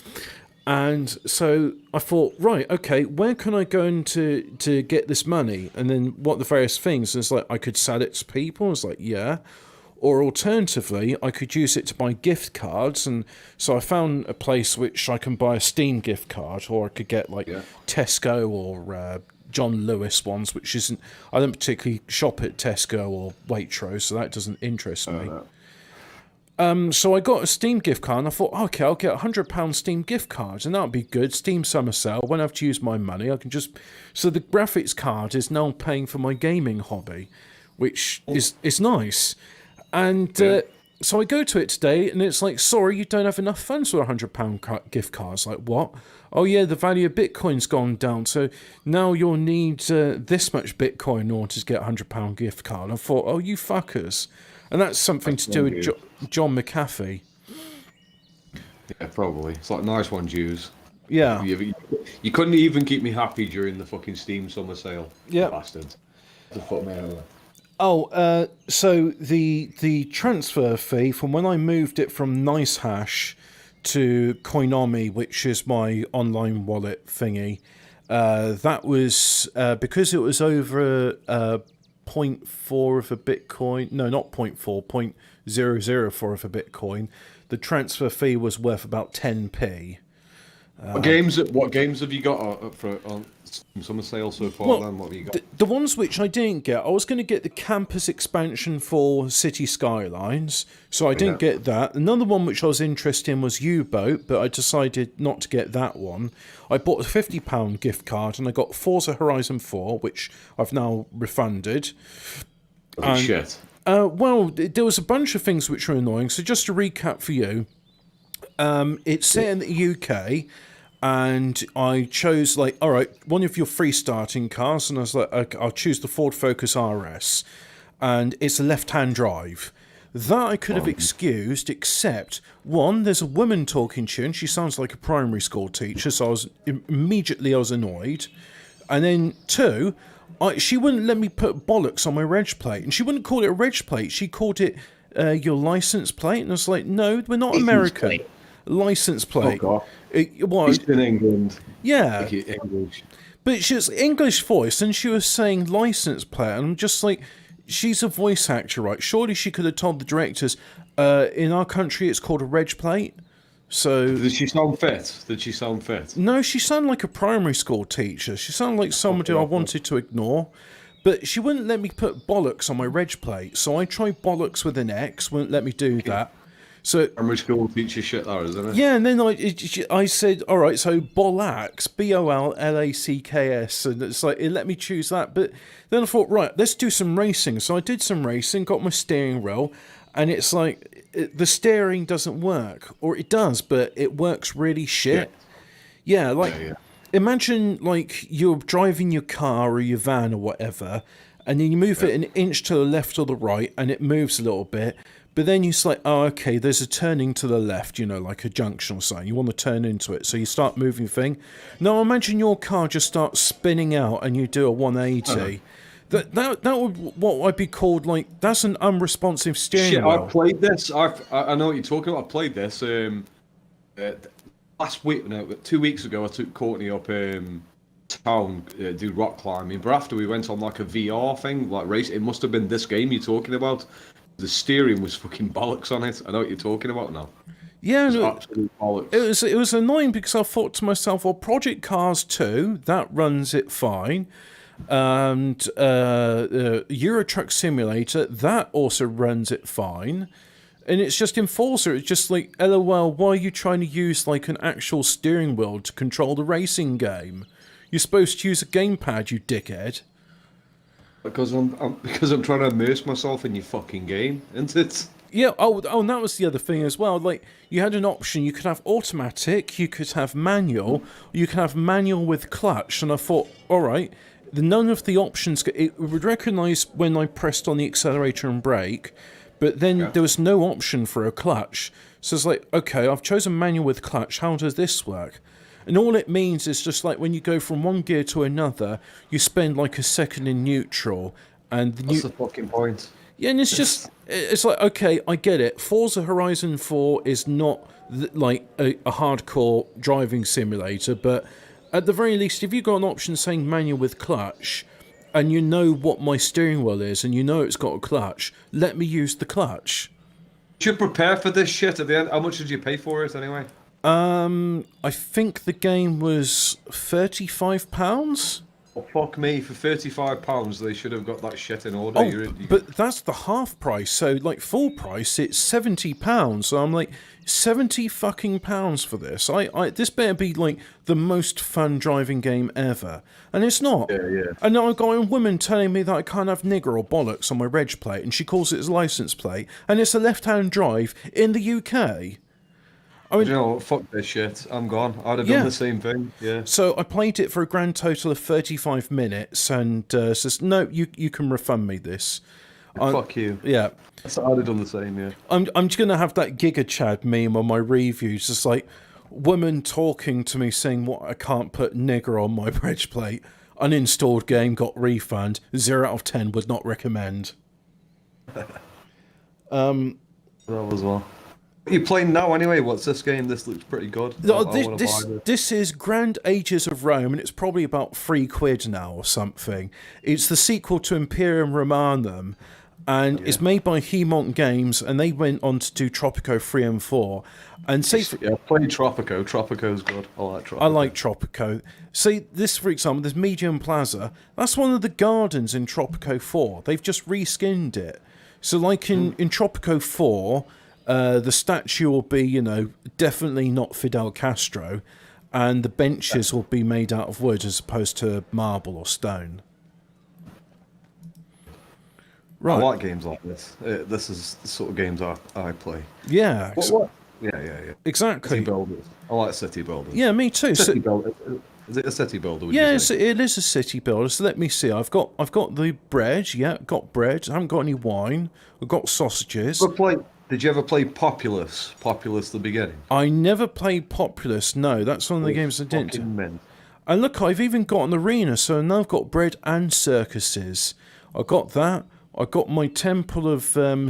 And so I thought, right, okay, where can I go into to get this money? And then what the various things? And it's like I could sell it to people. It's like, yeah. Or alternatively, I could use it to buy gift cards. And so I found a place which I can buy a Steam gift card, or I could get like Tesco or John Lewis ones, which isn't... I don't particularly shop at Tesco or Waitrose, so that doesn't interest me. So I got a Steam gift card, and I thought, okay, I'll get £100 Steam gift cards, and that'll be good. Steam summer sale. I won't have to use my money. I can just. So the graphics card is now paying for my gaming hobby, which is nice. And so I go to it today, and it's like, sorry, you don't have enough funds for a £100 gift card. It's like, what? Oh yeah, the value of Bitcoin's gone down, so now you'll need this much Bitcoin in order to get a £100 gift card. I thought, oh, you fuckers. And that's something to do with John McAfee. Yeah, probably. It's like nice one, Jews. Yeah. You couldn't even keep me happy during the fucking Steam summer sale. Yeah. Bastards. The fuck me over. Oh, so the transfer fee from when I moved it from NiceHash to Coinomi, which is my online wallet thingy, that was because it was over 0.4 of a Bitcoin. No, not 0.4, 0.004 of a Bitcoin. The transfer fee was worth about 10p. What games have you got on summer sale so far? Well, then what have you got? The ones which I didn't get, I was going to get the campus expansion for City Skylines, so I didn't get that. Another one which I was interested in was U-Boat, but I decided not to get that one. I bought a £50 gift card, and I got Forza Horizon 4, which I've now refunded. Oh, shit. Well, there was a bunch of things which were annoying, so just to recap for you, it's set in the UK, and I chose, like, all right, one of your free starting cars, and I was like, okay, I'll choose the Ford Focus RS, and it's a left-hand drive. That I could have excused, except, one, there's a woman talking to you, and she sounds like a primary school teacher, so I was annoyed. And then, two, she wouldn't let me put bollocks on my reg plate, and she wouldn't call it a reg plate, she called it your license plate, and I was like, no, we're not American. Plate. License plate. Oh, God. It was in England. Yeah. English. But she was English voice, and she was saying license plate, and I'm just like, she's a voice actor, right? Surely she could have told the directors, in our country it's called a reg plate. So Did she sound fit? No, she sounded like a primary school teacher. She sounded like somebody I wanted to ignore. But she wouldn't let me put bollocks on my reg plate, so I tried bollocks with an X, wouldn't let me do that. So primary school teacher shit there, isn't it? Yeah, and then I said, all right, so Bollacks, Bollacks, and it's like, it let me choose that. But then I thought, right, let's do some racing. So I did some racing, got my steering wheel, and it's like, the steering doesn't work. Or it does, but it works really shit. Yeah, imagine, like, you're driving your car or your van or whatever, and then you move it an inch to the left or the right, and it moves a little bit. But then you're like, oh, okay, there's a turning to the left, like a junction or something. You want to turn into it, so you start moving thing. Now, imagine your car just starts spinning out and you do a 180. That would what I'd be called, like, that's an unresponsive steering wheel. I played this. I know what you're talking about. I played this last week, no, 2 weeks ago. I took Courtney up town, do rock climbing. But after we went on like a VR thing, like race, it must have been this game you're talking about. The steering was fucking bollocks on it. I know what you're talking about now. Yeah, it was absolute bollocks. It was annoying because I thought to myself, well, Project Cars 2, that runs it fine. And Euro Truck Simulator, that also runs it fine. And it's just in Forza, it's just like, LOL, why are you trying to use like an actual steering wheel to control the racing game? You're supposed to use a gamepad, you dickhead. Because I'm trying to immerse myself in your fucking game, isn't it? Yeah. Oh, and that was the other thing as well. Like, you had an option. You could have automatic. You could have manual. You could have manual with clutch. And I thought, all right, none of the options. It would recognise when I pressed on the accelerator and brake, but then there was no option for a clutch. So it's like, okay, I've chosen manual with clutch. How does this work? And all it means is just like when you go from one gear to another, you spend like a second in neutral. And that's the fucking point. Yeah, and it's like, okay, I get it. Forza Horizon 4 is not like a hardcore driving simulator, but at the very least, if you've got an option saying manual with clutch, and you know what my steering wheel is, and you know it's got a clutch, let me use the clutch. Did you prepare for this shit at the end? How much did you pay for it anyway? I think the game was £35. Oh, fuck me, for £35, they should have got that shit in order. Oh, but that's the half price. So, like, full price, it's £70. So I'm like, 70 fucking pounds for this. This better be like the most fun driving game ever, and it's not. Yeah. And now I've got a woman telling me that I can't have nigger or bollocks on my reg plate, and she calls it as license plate, and it's a left-hand drive in the UK. I mean, You know what? Fuck this shit. I'm gone. I'd have done the same thing. Yeah. So I played it for a grand total of 35 minutes, and says, no, you can refund me this. Fuck you. Yeah. So I'd have done the same, yeah. I'm just going to have that Giga Chad meme on my reviews. It's like, woman talking to me saying what I can't put nigger on my reg plate. Uninstalled game, got refund. 0 out of 10, would not recommend. That was well. What are you playing now anyway? What's this game? This looks pretty good. This is Grand Ages of Rome, and it's probably about £3 now or something. It's the sequel to Imperium Romanum, and it's made by Hemont Games, and they went on to do Tropico 3 and 4. And say, yeah, play Tropico. Tropico's good. I like Tropico. I like Tropico. See, this, for example, this Medium Plaza, that's one of the gardens in Tropico 4. They've just reskinned it. So, like in Tropico 4, the statue will be, definitely not Fidel Castro, and the benches will be made out of wood as opposed to marble or stone. Right. I like games like this. This is the sort of games I play. Yeah. What? Yeah. Exactly. City builders. I like city builders. Yeah, me too. City builder. Is it a city builder? Yes, it is a city builder. So let me see. I've got the bread. Yeah, got bread. I haven't got any wine. I've got sausages. Did you ever play Populous? Populous, the beginning. I never played Populous. No, that's one of the games I didn't. And look, I've even got an arena. So now I've got bread and circuses. I got that. I got my Temple of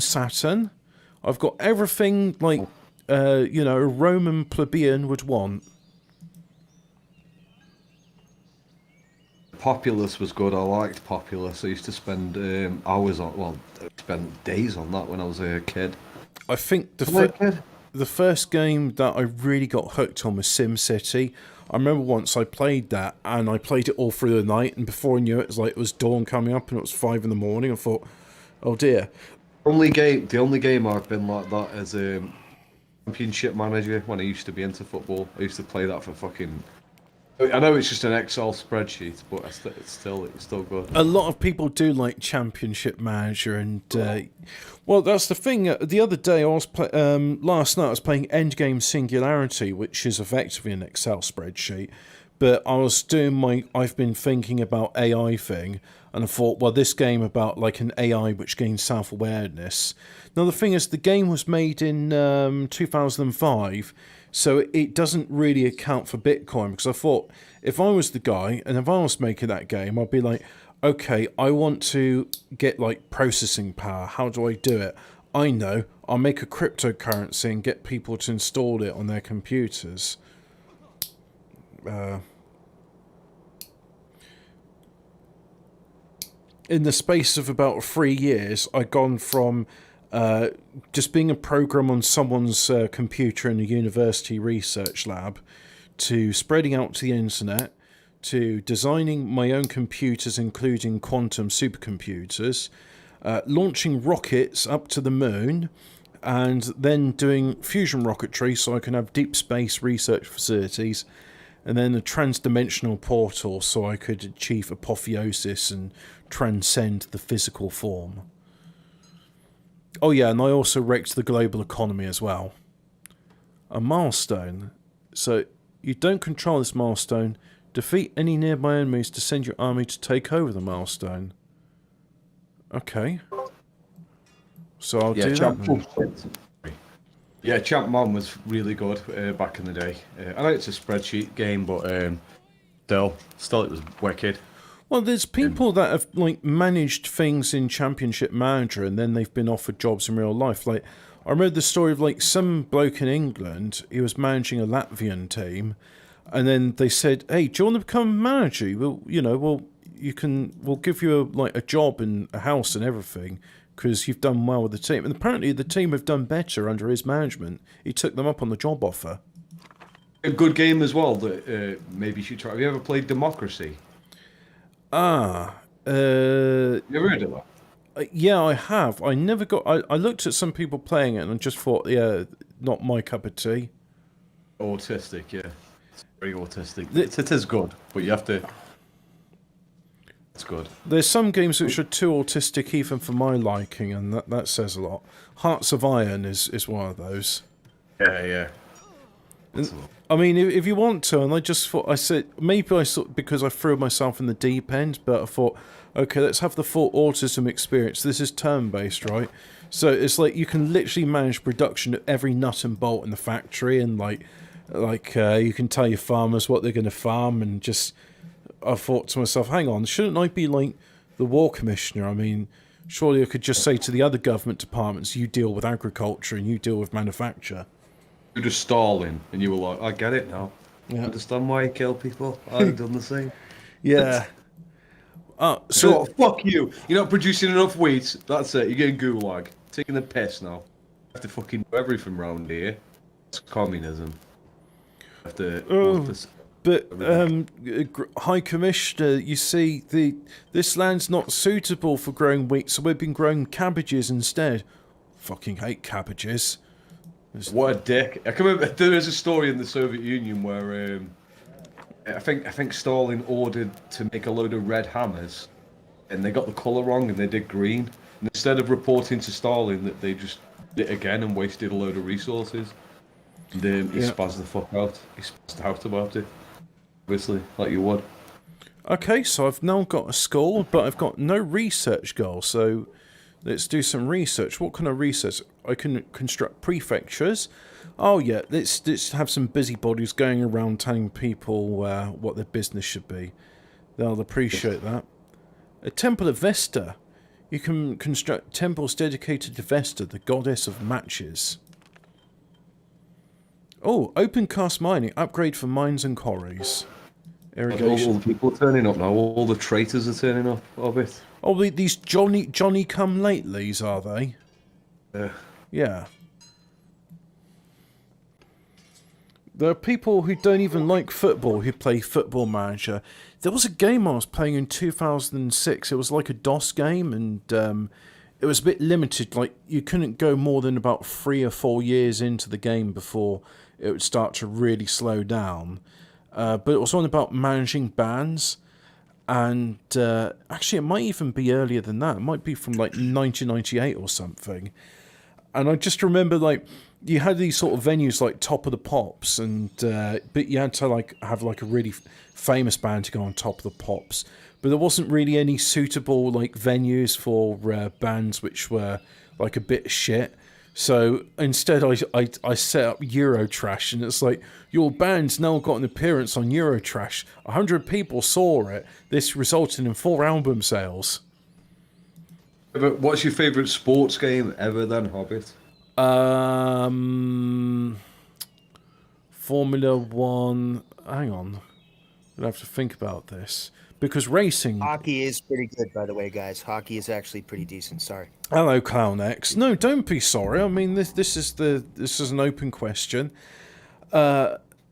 Saturn. I've got everything like a Roman plebeian would want. Populous was good. I liked Populous. I used to spend spend days on that when I was a kid. I think the first game that I really got hooked on was SimCity. I remember once I played that, and I played it all through the night, and before I knew it, it was dawn coming up, and it was 5 in. I thought, oh dear. The only game I've been like that is Championship Manager. When I used to be into football, I used to play that for fucking. I know it's just an Excel spreadsheet, but it's still good. A lot of people do like Championship Manager, and well, that's the thing. The other day, last night I was playing Endgame Singularity, which is effectively an Excel spreadsheet. But I was doing I've been thinking about AI thing, and I thought, well, this game about like an AI which gains self-awareness. Now the thing is, the game was made in 2005. So it doesn't really account for Bitcoin, because I thought if I was the guy and if I was making that game, I'd be like, okay, I want to get like processing power. How do I do it? I know, I'll make a cryptocurrency and get people to install it on their computers. In the space of about 3 years, I'd gone from just being a program on someone's computer in a university research lab, to spreading out to the internet, to designing my own computers, including quantum supercomputers, launching rockets up to the moon, and then doing fusion rocketry so I can have deep space research facilities, and then a transdimensional portal so I could achieve apotheosis and transcend the physical form. Oh yeah, and I also wrecked the global economy as well. A milestone. So, you don't control this milestone. Defeat any nearby enemies to send your army to take over the milestone. Okay. So I'll do that. Yeah, Champ Mon was really good back in the day. I know it's a spreadsheet game, but still it was wicked. Well, there's people that have like managed things in Championship Manager, and then they've been offered jobs in real life. Like, I remember the story of like some bloke in England. He was managing a Latvian team, and then they said, "Hey, do you want to become manager? We'll give you a job and a house and everything because you've done well with the team." And apparently, the team have done better under his management. He took them up on the job offer. A good game as well that maybe you should try. Have you ever played Democracy? Ah, You ever heard of that? yeah, I have. I never got. I looked at some people playing it and I just thought, yeah, not my cup of tea. Autistic, yeah. It's very autistic. The, It is good, but you have to. It's good. there's some games which are too autistic even for my liking, and that says a lot. Hearts of Iron is one of those. Yeah, yeah. I mean, if you want to, and I just thought, I said, maybe I thought because I threw myself in the deep end, but I thought, okay, let's have the full autism experience. This is turn-based, right? So it's like you can literally manage production of every nut and bolt in the factory, and you can tell your farmers what they're going to farm, and just, I thought to myself, hang on, shouldn't I be like the war commissioner? I mean, surely I could just say to the other government departments, you deal with agriculture and you deal with manufacture. You're just Stalin, and you were like, I get it now. I Yeah. understand why you kill people. I've done the same. Yeah. So fuck you. You're not producing enough wheat. That's it. You're getting gulag. Taking the piss now. You have to fucking do everything round here. It's communism. You have to. But High Commissioner, you see, this land's not suitable for growing wheat, so we've been growing cabbages instead. Fucking hate cabbages. What a dick! I can remember there is a story in the Soviet Union where I think Stalin ordered to make a load of red hammers, and they got the colour wrong and they did green. And instead of reporting to Stalin, that they just did it again and wasted a load of resources. And he spazzed the fuck out. He spazzed out about it. Obviously, like you would. Okay, so I've now got a school, but I've got no research goal, so let's do some research. What kind of research? I can construct prefectures. Oh yeah, let's have some busybodies going around telling people what their business should be. They'll appreciate that. A temple of Vesta. You can construct temples dedicated to Vesta, the goddess of matches. Oh, open cast mining. Upgrade for mines and quarries. Irrigation. All the people are turning up now. All the traitors are turning up of it. Oh, these Johnny come latelys, are they? Yeah. Yeah. There are people who don't even like football who play Football Manager. There was a game I was playing in 2006. It was like a DOS game, and it was a bit limited. Like, you couldn't go more than about 3 or 4 years into the game before it would start to really slow down. But it was one about managing bands. And actually, it might even be earlier than that. It might be from like 1998 or something. And I just remember, like, you had these sort of venues like Top of the Pops, and but you had to like have like a really famous band to go on Top of the Pops. But there wasn't really any suitable like venues for bands which were like a bit shit. So instead, I set up Eurotrash, and it's like, your band's now got an appearance on Eurotrash. 100 people saw it. This resulted in 4 album sales. But what's your favourite sports game ever then, Hobbit? Formula One. Hang on, I'll have to think about this because racing. Hockey is pretty good, by the way, guys. Hockey is actually pretty decent. Sorry. Hello, Clown X. No, don't be sorry. I mean, this is an open question.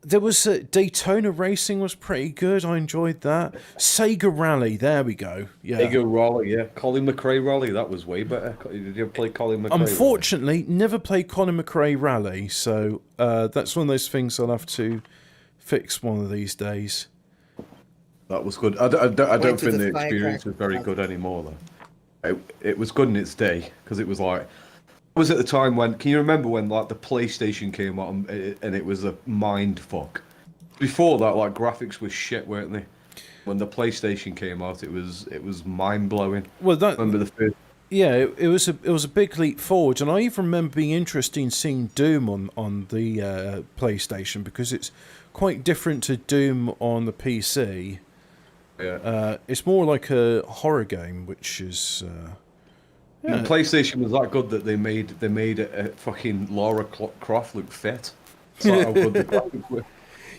There was Daytona Racing was pretty good. I enjoyed that. Sega Rally. There we go. Yeah. Sega Rally, yeah. Colin McRae Rally, that was way better. Did you ever play Colin McRae? Unfortunately, never played Colin McRae Rally, so that's one of those things I'll have to fix one of these days. That was good. I don't think the experience was very good anymore, though. It was good in its day, because it was like... It was at the time when... Can you remember when like the PlayStation came out and it was a mind fuck? Before that, like, graphics were shit, weren't they? When the PlayStation came out, it was mind-blowing. Well, that... Remember the first... Yeah, it was a big leap forward, and I even remember being interested in seeing Doom on the PlayStation, because it's quite different to Doom on the PC. Yeah. It's more like a horror game, which is... The PlayStation was that good that they made a fucking Lara Croft look fit. That's like how good the graphics were.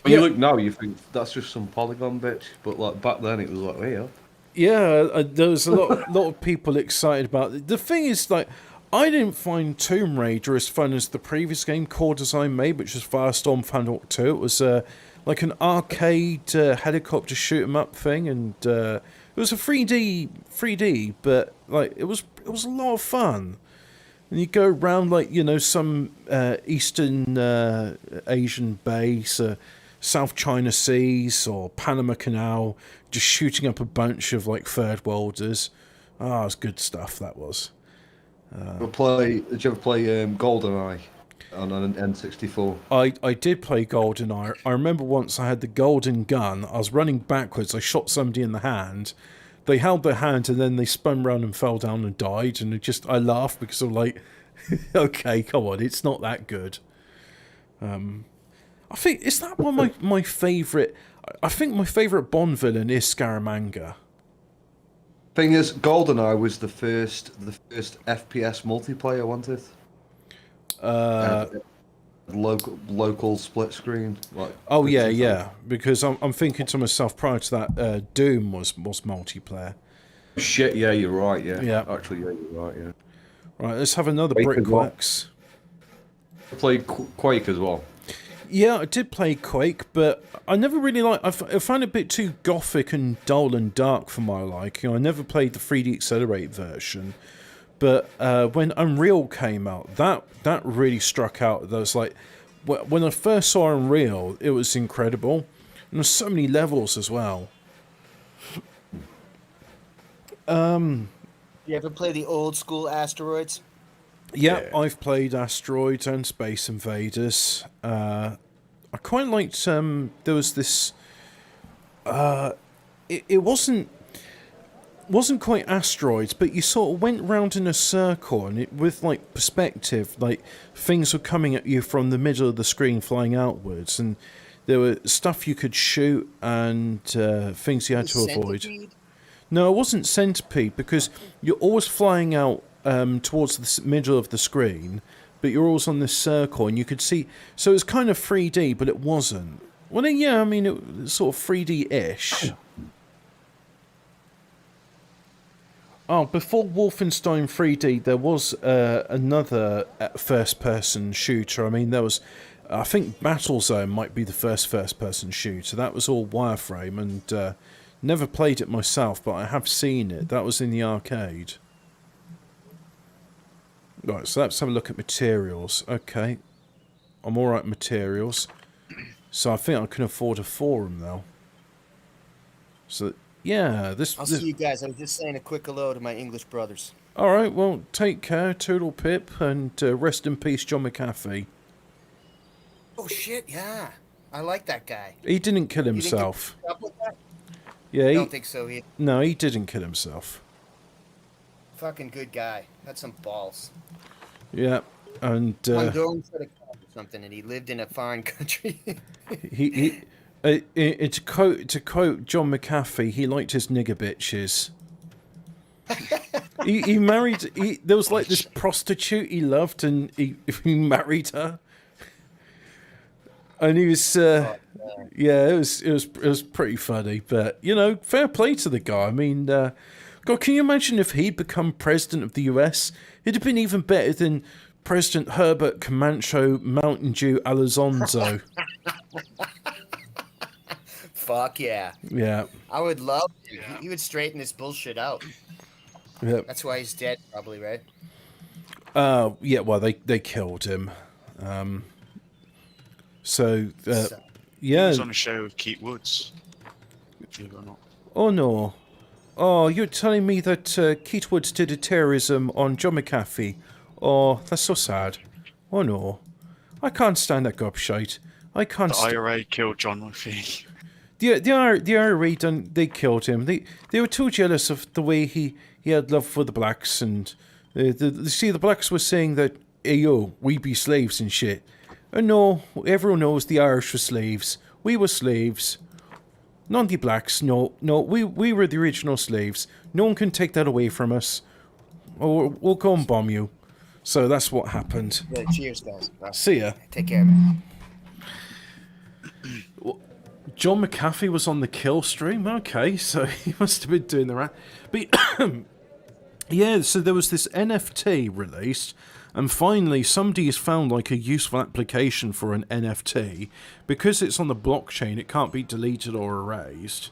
When you look now, you think that's just some polygon bitch, but like back then it was like, hey, yeah, there was a lot of people excited about it. The thing is, like, I didn't find Tomb Raider as fun as the previous game Core Design made, which was Firestorm Thunderhawk 2. It was like an arcade helicopter shoot 'em up thing, and It was a 3D, but like it was a lot of fun. And you go around like some Eastern Asian base, South China Seas or Panama Canal, just shooting up a bunch of like third worlders. Ah, it was good stuff. That was. Did you ever play GoldenEye on an N64? I did play GoldenEye. I remember once I had the golden gun. I was running backwards. I shot somebody in the hand. They held their hand and then they spun around and fell down and died. And I laughed because I'm like, okay, come on, it's not that good. I think is that one of my favourite. I think my favourite Bond villain is Scaramanga. Thing is, GoldenEye was the first FPS multiplayer I wanted. Local split screen. Like, oh yeah. Because I'm thinking to myself prior to that, Doom was multiplayer. Shit, yeah, you're right. Yeah. Actually, yeah, you're right. Yeah. Right, let's have another Quake Brickworks. I played Quake as well. Yeah, I did play Quake, but I never really I found it a bit too gothic and dull and dark for my liking. I never played the 3D accelerated version, but when Unreal came out, that really struck out. That was like when I first saw Unreal, it was incredible, and there's so many levels as well. You ever play the old school Asteroids? Yeah, I've played Asteroids and Space Invaders. I quite liked. There was this. It wasn't quite asteroids, but you sort of went round in a circle, and with like perspective, like things were coming at you from the middle of the screen, flying outwards, and there were stuff you could shoot and things you had to avoid. No, it wasn't Centipede because you're always flying out towards the middle of the screen, but you're always on this circle, and you could see. So it was kind of 3D, but it wasn't. Well, yeah, I mean, it was sort of 3D-ish. Oh, before Wolfenstein 3D, there was another first-person shooter. I mean, there was, I think Battlezone might be the first-person shooter. That was all wireframe, and never played it myself, but I have seen it. That was in the arcade. Right, so let's have a look at materials. Okay, I'm all right materials. So I think I can afford a forum now. So yeah, I'll see you guys. I was just saying a quick hello to my English brothers. All right, well, take care, Toodle Pip, and rest in peace, John McAfee. Oh shit, yeah, I like that guy. He didn't kill himself. Yeah, I don't think so. No, he didn't kill himself. Fucking good guy. Had some balls. Yeah, and Honduran said or something, and he lived in a foreign country. to quote John McAfee, he liked his nigger bitches. he married. There was like this prostitute he loved, and he married her. And he was, yeah, it was pretty funny. But fair play to the guy. I mean, God, can you imagine if he'd become president of the US? It'd have been even better than President Herbert Camacho Mountain Dew Elizondo. Fuck yeah. Yeah. I would love him. He would straighten this bullshit out. Yeah. That's why he's dead, probably, right? Yeah, well, they killed him. So, yeah. He was on a show with Keith Woods, believe it or not. Oh, no. Oh, you're telling me that Keith Woods did a terrorism on John McAfee. Oh, that's so sad. Oh, no. I can't stand that gobshite. I can't. The IRA killed John McAfee. The IRA they killed him. They were too jealous of the way he had love for the blacks, and the blacks were saying that, hey yo, we be slaves and shit. And no, everyone knows the Irish were slaves. We were slaves. Not the blacks. No, we were the original slaves. No one can take that away from us. Or we'll go and bomb you. So that's what happened. Yeah, cheers, guys. See ya. Take care, man. John McAfee was on the kill stream? Okay, so he must have been doing the right. But yeah, so there was this NFT released, and finally somebody has found like a useful application for an NFT. Because it's on the blockchain, it can't be deleted or erased.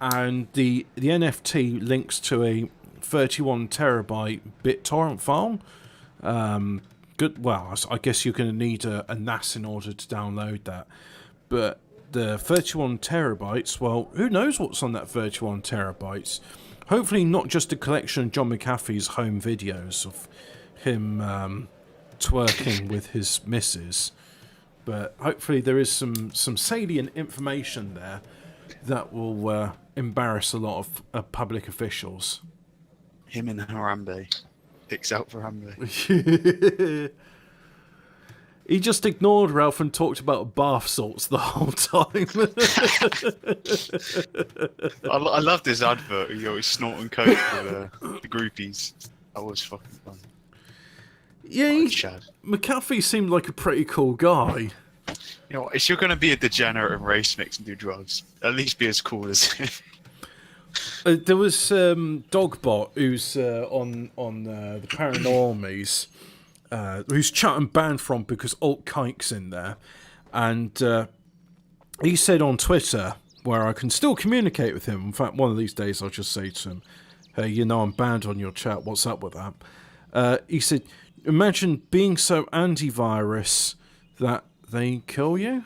and the NFT links to a 31 terabyte BitTorrent file. Good. Well, I guess you're going to need a NAS in order to download that. But the 31 terabytes, well, who knows what's on that 31 terabytes? Hopefully not just a collection of John McAfee's home videos of him twerking with his missus. But hopefully there is some salient information there that will embarrass a lot of public officials. Him and Harambe. Picks out for Harambe. He just ignored Ralph and talked about bath salts the whole time. I love this advert. He's snorting coke with the groupies. That was fucking fun. Yeah, Chad. McAfee seemed like a pretty cool guy. You know, if you're going to be a degenerate and race mix and do drugs, at least be as cool as him. There was Dogbot, who's on the Paranormies, who's chat and banned from because Alt Kike's in there, and he said on Twitter, where I can still communicate with him. In fact, one of these days I'll just say to him, "Hey, you know I'm banned on your chat. What's up with that?" He said, "Imagine being so antivirus that they kill you."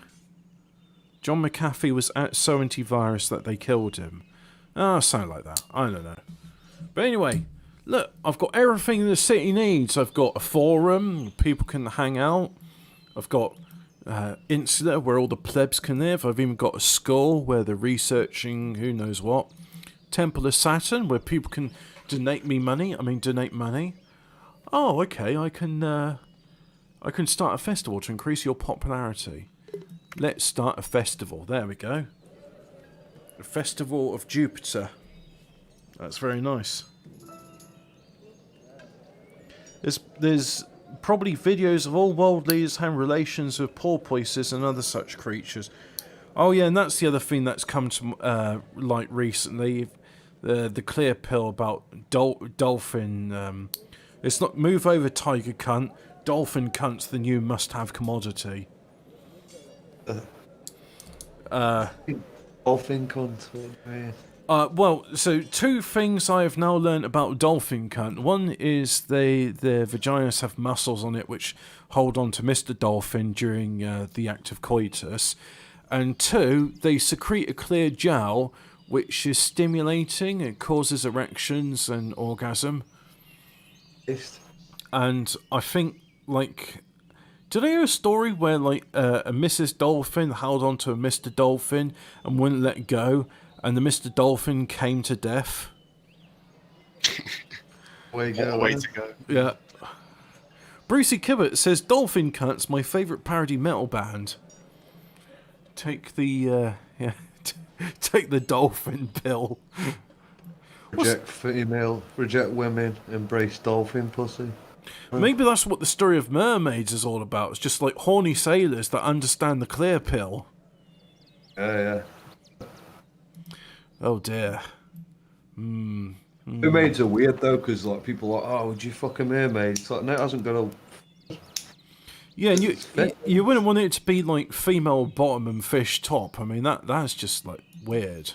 John McAfee was so antivirus that they killed him. Something like that. I don't know. But anyway, look, I've got everything the city needs. I've got a forum, people can hang out. I've got Insula, where all the plebs can live. I've even got a school where they're researching who knows what. Temple of Saturn, where people can donate money. Oh, okay, I can start a festival to increase your popularity. Let's start a festival. There we go. A Festival of Jupiter. That's very nice. There's probably videos of all world leaders having relations with porpoises and other such creatures. Oh yeah, and that's the other thing that's come to light recently. The clear pill about dolphin. It's not move over tiger cunt. Dolphin cunt's the new must-have commodity. Dolphin cunt. Well, so two things I have now learned about dolphin cunt. One is their vaginas have muscles on it which hold on to Mr. Dolphin during the act of coitus. And two, they secrete a clear gel which is stimulating. It causes erections and orgasm. And I think, like... Did I hear a story where, like, a Mrs. Dolphin held on to a Mr. Dolphin and wouldn't let go, and the Mr. Dolphin came to death? Way What a way to go. Yeah. Brucey Kibbett says, Dolphin Cunt's my favourite parody metal band. Take the, take the dolphin pill. Reject female, reject women, embrace dolphin pussy. Maybe that's what the story of mermaids is all about. It's just like horny sailors that understand the clear pill. Yeah. Oh dear. Mermaids are weird though, because like people are like, oh, would you fuck a mermaid? It's like, no, it hasn't got a... Yeah, and you wouldn't want it to be like female bottom and fish top. I mean, that's just like weird.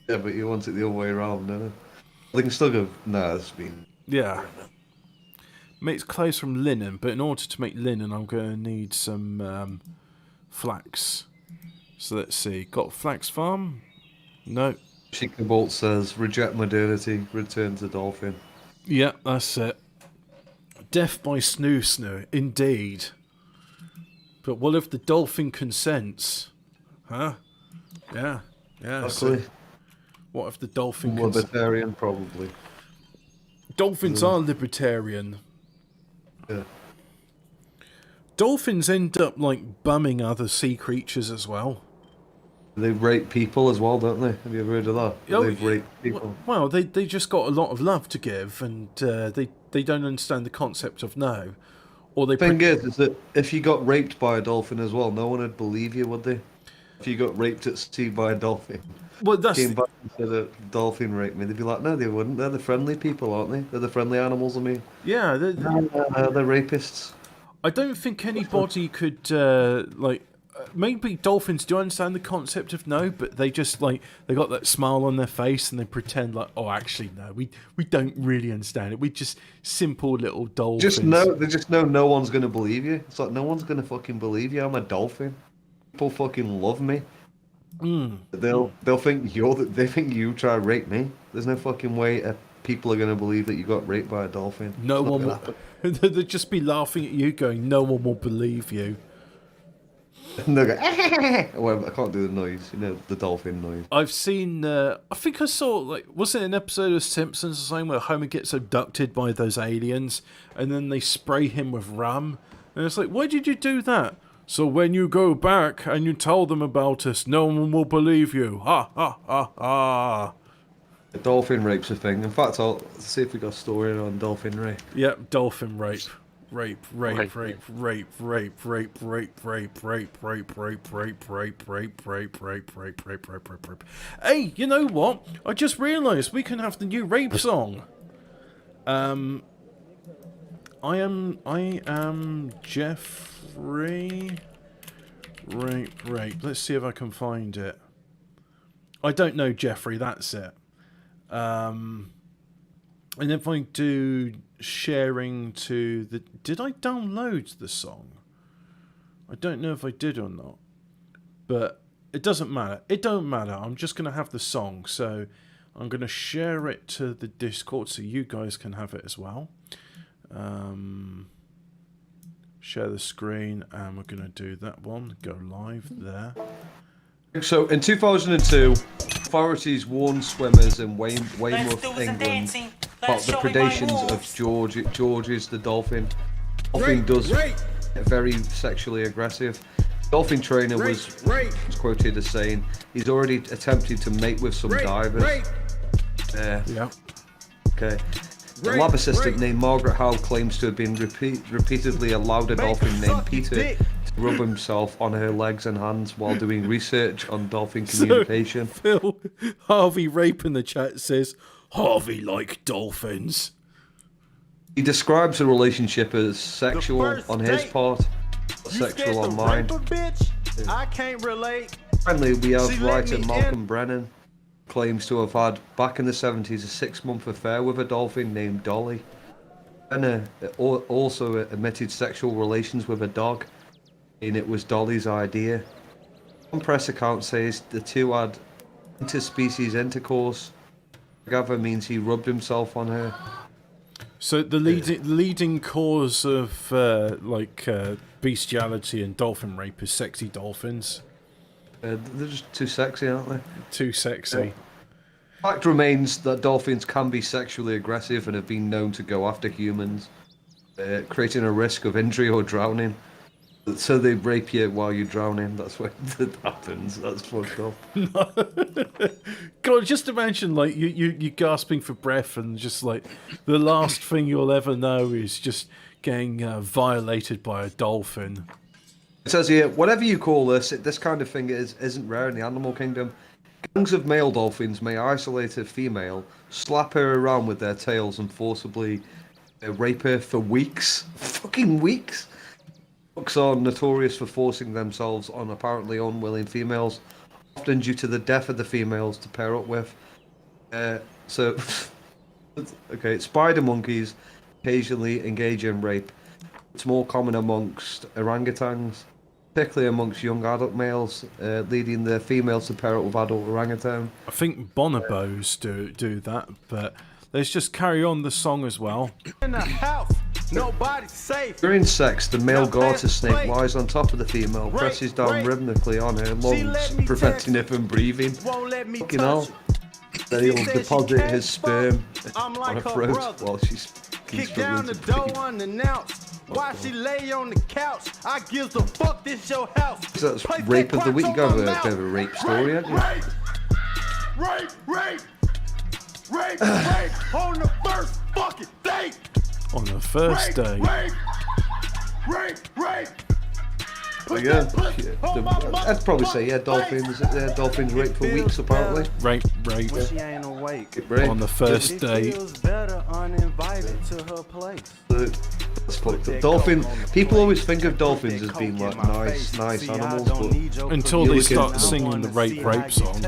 Yeah, but you want it the other way around, don't you? They can still go, nah, it's been... Yeah. Makes clothes from linen, but in order to make linen, I'm going to need some flax. So let's see. Got flax farm? No. Chicken Bolt says, reject modernity, return to dolphin. Yeah, that's it. Death by snoo. Indeed. But what if the dolphin consents? Huh? Yeah. So what if the dolphin Libertarian, probably. Dolphins are libertarian. Yeah. Dolphins end up like bumming other sea creatures as well. They rape people as well, don't they? Have you ever heard of that? They've raped people. Well, they just got a lot of love to give, and they don't understand the concept of no. Or they. The thing is that if you got raped by a dolphin as well, no one would believe you, would they? If you got raped at sea by a dolphin, well, that's came back and said a dolphin raped me, they'd be like, no, they wouldn't. They're the friendly people, aren't they? They're the friendly animals. I mean, yeah, they're rapists. I don't think anybody could maybe dolphins do understand the concept of no, but they just like they got that smile on their face and they pretend like, oh, actually no, we don't really understand it. We just simple little dolphins. They just know no one's gonna believe you. It's like no one's gonna fucking believe you. I'm a dolphin. People fucking love me. They'll think they think you try to rape me. There's no fucking way people are gonna believe that you got raped by a dolphin. No one will. They'll just be laughing at you, going, no one will believe you. And they'll go, well, I can't do the noise, the dolphin noise. I've seen, I think I saw, like, was it an episode of Simpsons or something where Homer gets abducted by those aliens and then they spray him with rum? And it's like, why did you do that? So when you go back and you tell them about us, no one will believe you. Ha, ha, ha, ha. The dolphin rape's a thing. In fact, I'll see if we got a story on dolphin rape. Yep, dolphin rape. Rape, rape, rape, rape, rape, rape, rape, rape, rape, rape, rape, rape, rape, rape, rape, rape, rape, rape, rape, rape. Hey, you know what? I just realised we can have the new rape song. I am Jeffrey. Rape. Let's see if I can find it. I don't know Jeffrey. That's it. And if I do sharing to the... Did I download the song? I don't know if I did or not. But it doesn't matter. It don't matter. I'm just going to have the song. So I'm going to share it to the Discord so you guys can have it as well. Share the screen. And we're going to do that one. Go live there. So in 2002, authorities warned swimmers in Weymouth, England, about the predations of George's the dolphin. Dolphin does very sexually aggressive. Dolphin trainer was quoted as saying he's already attempted to mate with some divers. Yeah. Okay. The lab assistant named Margaret Howe claims to have been repeatedly allowed a dolphin named Peter to rub himself on her legs and hands while doing research on dolphin communication. So, Phil, Harvey Rape in the chat says, Harvey like dolphins. He describes the relationship as sexual on his part, sexual on mine. I can't relate. Finally, we have writer Malcolm Brennan claims to have had, back in the 70s, a 6-month affair with a dolphin named Dolly. Brennan also admitted sexual relations with a dog, and it was Dolly's idea. One press account says the two had interspecies intercourse. I gather means he rubbed himself on her. So the leading cause of bestiality and dolphin rape is sexy dolphins. They're just too sexy, aren't they? Too sexy. Fact remains that dolphins can be sexually aggressive and have been known to go after humans, creating a risk of injury or drowning. So they rape you while you're drowning. That's what happens. That's fucked up. God, just imagine like you gasping for breath and just like the last thing you'll ever know is just getting violated by a dolphin. It says here, whatever you call this kind of thing isn't rare in the animal kingdom. Gangs of male dolphins may isolate a female, slap her around with their tails and forcibly rape her for weeks. Fucking weeks! Dogs are notorious for forcing themselves on apparently unwilling females, often due to the death of the females to pair up with. Spider monkeys occasionally engage in rape. It's more common amongst orangutans, particularly amongst young adult males, leading the females to pair up with adult orangutan. I think bonobos do that, but let's just carry on the song as well. In the house, nobody's safe. During sex, the male garter snake lies on top of the female, presses down rhythmically on her lungs, preventing her from breathing. Fucking hell. Then he'll deposit his sperm on her throat while she's kick down the door unannounced. Why she lay on the couch? I gives a fuck, this your house. So that's rape of the week. You got a bit of a rape story, haven't you? Rape on the first fucking date. On the first day. Rape. But yeah, I'd probably say dolphins rape for weeks apparently. Rape. When she ain't awake. Rape. On the first It date. feels better uninvited to her place. That's fucked up. People always think of dolphins as being like nice animals, but Until they start singing the rape song.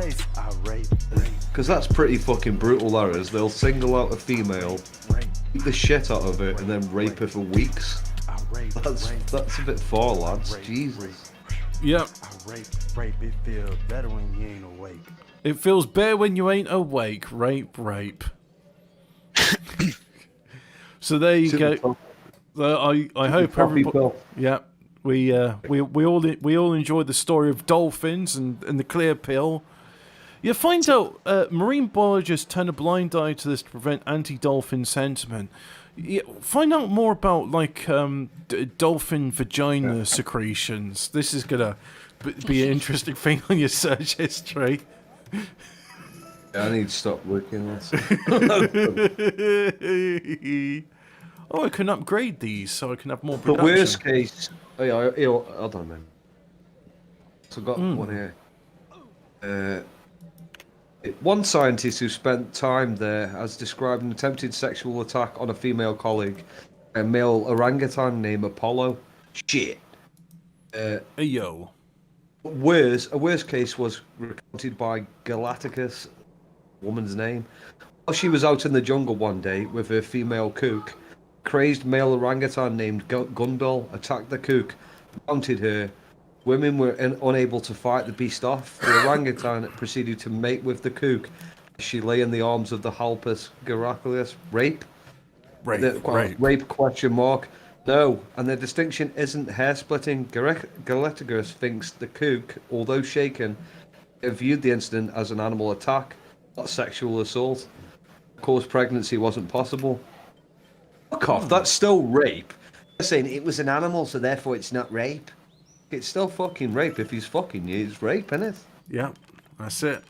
because that's pretty fucking brutal. That is. They'll single out a female, beat the shit out of it, and then rape her for weeks. That's a bit far, lads. Jesus. Yep. Rape, it feels better when you ain't awake. It feels better when you ain't awake. Rape. So there you go. I hope everybody. Yeah, we all enjoyed the story of dolphins and the clear pill. You find out marine biologists turn a blind eye to this to prevent anti-dolphin sentiment. Find out more about like dolphin vagina secretions. This is gonna be an interesting thing on your search history. Yeah, I need to stop working on this. Oh, I can upgrade these so I can have more The production. worst case. Oh yeah, hold on, man. So I got one here. One scientist who spent time there has described an attempted sexual attack on a female colleague, a male orangutan named Apollo. Shit. Hey, yo. A worst case was recounted by Galacticus, woman's name. While she was out in the jungle one day with her female kook, a crazed male orangutan named Gundal attacked the kook, mounted her. Women were unable to fight the beast off. The orangutan proceeded to mate with the kook as she lay in the arms of the Halpus Garaculus. Rape? Rape question mark. No, and the distinction isn't hair-splitting. Galacticus thinks the kook, although shaken, viewed the incident as an animal attack, not sexual assault. Of course, pregnancy wasn't possible. Fuck off, that's still rape. They're saying it was an animal, so therefore it's not rape. It's still fucking rape. If he's fucking you, it's rape, isn't it? Yeah, that's it.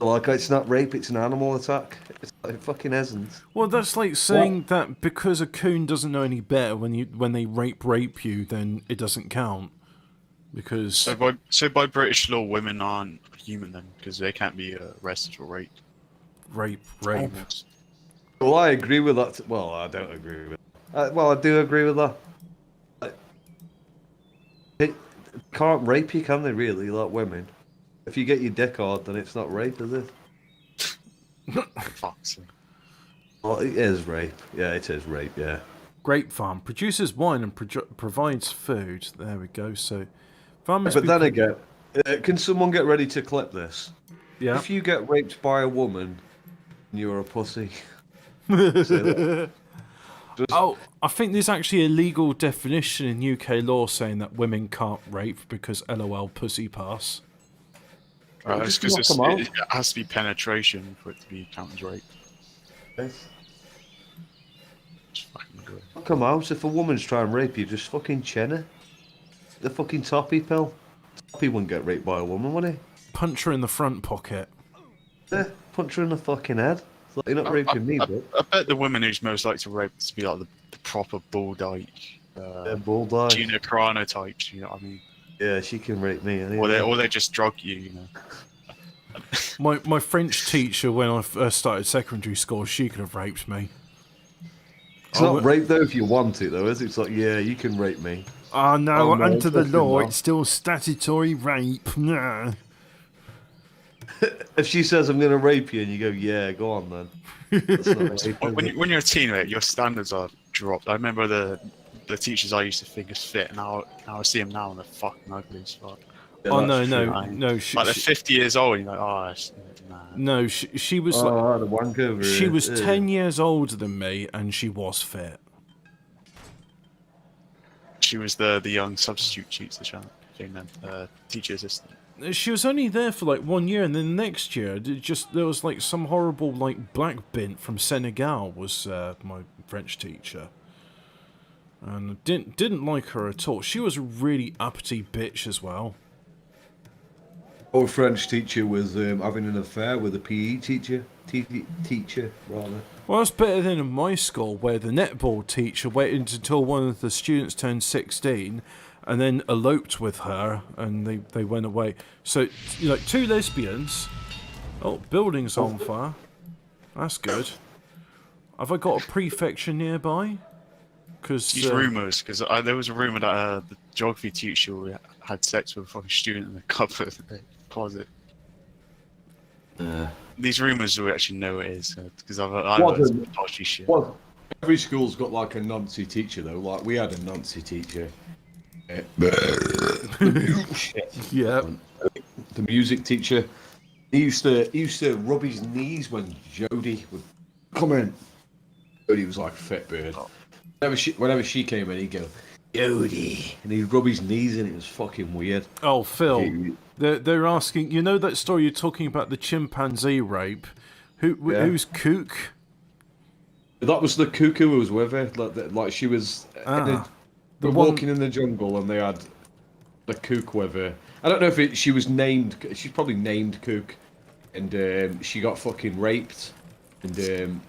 Like, it's not rape, it's an animal attack. It fucking isn't. Well, that's like saying that because a coon doesn't know any better when they rape you, then it doesn't count. Because So by British law, women aren't human then, because they can't be arrested for rape. rape. Well, I agree with that. Well, I don't agree with that. Well, I do agree with that. They can't rape you, can they, really, like women? If you get your dick hard, then it's not rape, is it? Fuck's sake. Well, it is rape. Yeah, it is rape, yeah. Grape farm produces wine and provides food. There we go. So, farmers. But then again, can someone get ready to clip this? Yeah. If you get raped by a woman, you're a pussy. Say that. Oh, I think there's actually a legal definition in UK law saying that women can't rape because LOL pussy pass. It's Just because knock 'em it has to be penetration for it to be counted as rape. Yes. Just fucking do it. Come out. If a woman's trying to rape you, just fucking chin her. The fucking toppy pill. Toppy wouldn't get raped by a woman, would he? Punch her in the front pocket. Yeah, punch her in the fucking head. It's like, you're not raping me, but I bet the women who's most likely to rape to be like the proper bull dyke, bulldog. Gina Carano types. You know what I mean? Yeah, she can rape me. Anyway. Or they just drug you. You know. My French teacher, when I first started secondary school, she could have raped me. It's not rape though if you want it though, is it? It's like, yeah, you can rape me. Oh no, Oh, no, under the fucking law, not. it's still statutory rape. Nah. If she says I'm gonna rape you and you go, yeah, go on then. That's not rape, is it? When you're a teenager, your standards are dropped. I remember the teachers I used to think as fit, and now I see them now and they're fucking ugly as fuck. Yeah, Oh that's no, true. no. Like they're 50 years old, and you're like, oh, nah. No, she was like, Oh, the wank over she here. was Ew. 10 years older than me, and she was fit. She was the young substitute teacher thing then, teacher assistant. She was only there for like 1 year, and then next year, there was like some horrible like black bint from Senegal was my French teacher, and didn't like her at all. She was a really uppity bitch as well. Our French teacher was having an affair with a PE teacher. Teacher, rather. Well, that's better than in my school, where the netball teacher waited until one of the students turned 16, and then eloped with her, and they went away. So, you know, 2 lesbians. Oh, building's on fire. That's good. Have I got a prefecture nearby? Because These rumours, because there was a rumour that the geography teacher had sex with a fucking student in the cupboard, the closet. These rumours we actually know it is, because I've heard some dodgy shit. Well, every school's got like a Nazi teacher though. Like we had a Nazi teacher. yeah. The music teacher. He used to rub his knees when Jodie would come in. Jodie was like a fit bird. Whenever she came in, he'd go, Jodie, and he'd rub his knees in. It was fucking weird. Oh, Phil, they're asking. You know that story you're talking about, the chimpanzee rape? Who's Kook? That was the cuckoo who was with her. Like she was. They're walking in the jungle, and they had the Kook with her. I don't know if she was named. She's probably named Kook, and she got fucking raped, and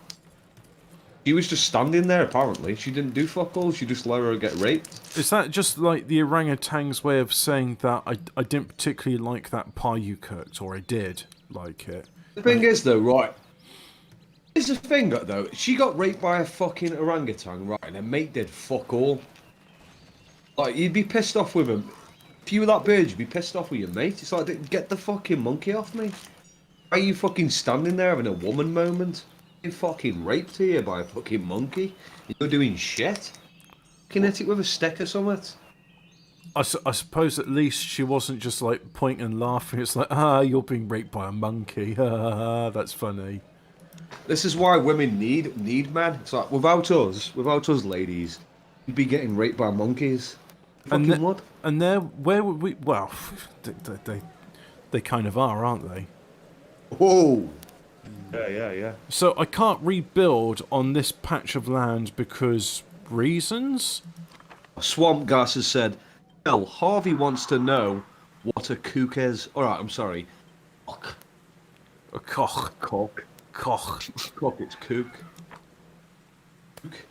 she was just standing there. Apparently, she didn't do fuck all. She just let her get raped. Is that just like the orangutan's way of saying that I didn't particularly like that pie you cooked, or I did like it? The thing is, though, right? Here's the thing, though. She got raped by a fucking orangutan, right? And her mate did fuck all. Like, you'd be pissed off with him. If you were that bird, you'd be pissed off with your mate. It's like, get the fucking monkey off me. Why are you fucking standing there having a woman moment? You're fucking raped here by a fucking monkey. You're doing shit. Can hit it with a stick or something. I suppose at least she wasn't just like pointing and laughing. It's like, you're being raped by a monkey. That's funny. This is why women need men. It's like, without us ladies, you'd be getting raped by monkeys. Fucking what? And where would we? Well, they kind of are, aren't they? Whoa. Yeah. So I can't rebuild on this patch of land because reasons? Swamp Gas has said, well, Harvey wants to know what a kook is. Alright, I'm sorry. Cock. A cock. Cock. Cock. Cock, it's kook. Kook.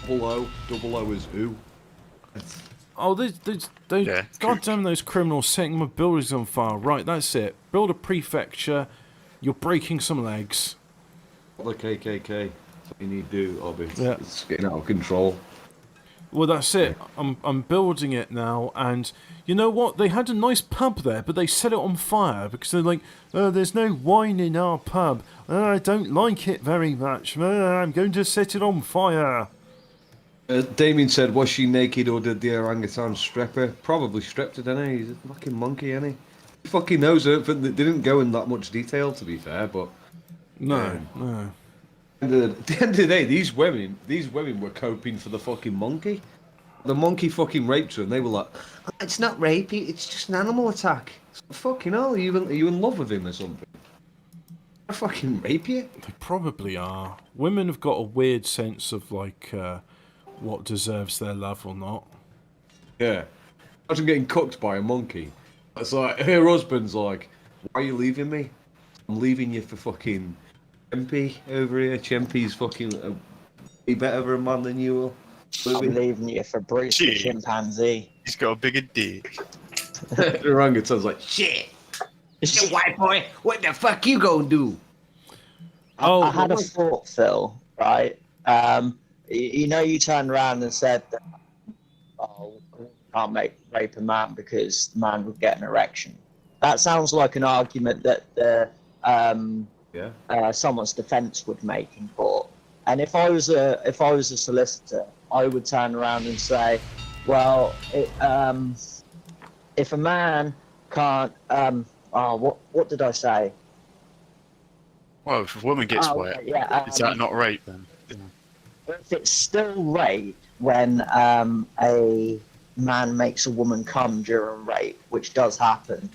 Double O is who? Oh, goddamn those criminals setting my buildings on fire. Right, that's it. Build a prefecture. You're breaking some legs. The KKK. That's what you need to do, Obi. Yeah. It's getting out of control. Well, that's it. I'm building it now, and you know what? They had a nice pub there, but they set it on fire because they're like, there's no wine in our pub. I don't like it very much. I'm going to set it on fire. Damien said, was she naked or did the orangutan strip her? Probably stripped her, didn't he? He's a fucking monkey, isn't he? He fucking knows it, but they didn't go in that much detail, to be fair, but... No. At the end of the day, these women were coping for the fucking monkey. The monkey fucking raped her, and they were like, it's not rape, it's just an animal attack. It's like, fucking hell, are you in love with him or something? I fucking rape you? They probably are. Women have got a weird sense of, like, what deserves their love or not. Yeah. Imagine getting cooked by a monkey. It's like, her husband's like, why are you leaving me? I'm leaving you for fucking Chempy over here. Chempy's fucking be better of a man than you will. I'm leaving you for Bruce the chimpanzee. He's got a bigger dick. The orangutan's like, shit. You white boy, what the fuck you gonna do? I had a thought, Phil, right? You know, you turned around and said that, can't rape a man because the man would get an erection. That sounds like an argument that someone's defence would make in court. And if I was a solicitor, I would turn around and say, well, if a man can't, what did I say? Well, if a woman gets wet, is that not rape then? If it's still rape when a man makes a woman come during rape, which does happen,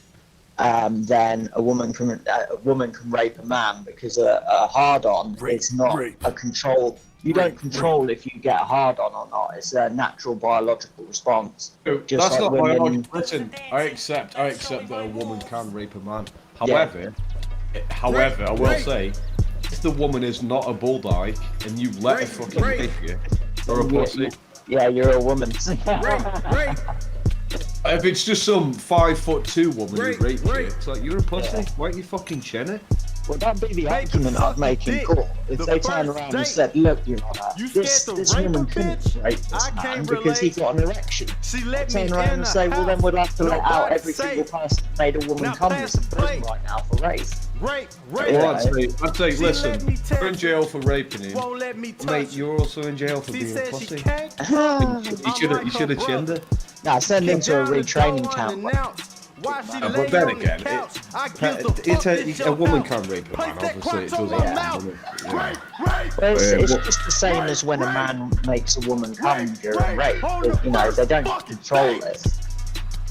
then a woman can rape a man because a hard-on is not a control. You don't control if you get a hard-on or not. It's a natural biological response. That's like not my women... argument. Listen, I accept that a woman can rape a man. However, I will say, if the woman is not a bulldog and you let her fucking rape you, or a pussy, Yeah, you're a woman. Rape. If it's just some 5'2" woman Rape, who raped you, rape. it's like, you're a pussy. Why don't you fucking chin it? Well, that'd be the Baby, argument suck I'd make in dick. court. If The they turned first around date. and said, look, you know, You this scared to woman rape a couldn't bitch? rape this I man can't because he relate. got an erection. She let Turn me around in and the say, well, then house. we'll have to let out Nobody every single safe. person that made a woman Now come pass that's in the prison plate. right now for rape. Rape. Well, I'd say, She listen, let me touch you're in jail for raping him. Won't let me touch Mate, it. you're also in jail for She being a said she pussy. can't. You should have chinned it. Nah, send him to a Down the retraining door camp. unannounced. Why she But lay then on the again, couch? I give the fuck this a your woman house. can rape a man, Place that obviously. It crotch on doesn't my happen, mouth. does it? You know. Well, it's What- just the same as when a man makes a woman come during rape, rape. hold You the know, they don't fucking control thing. this.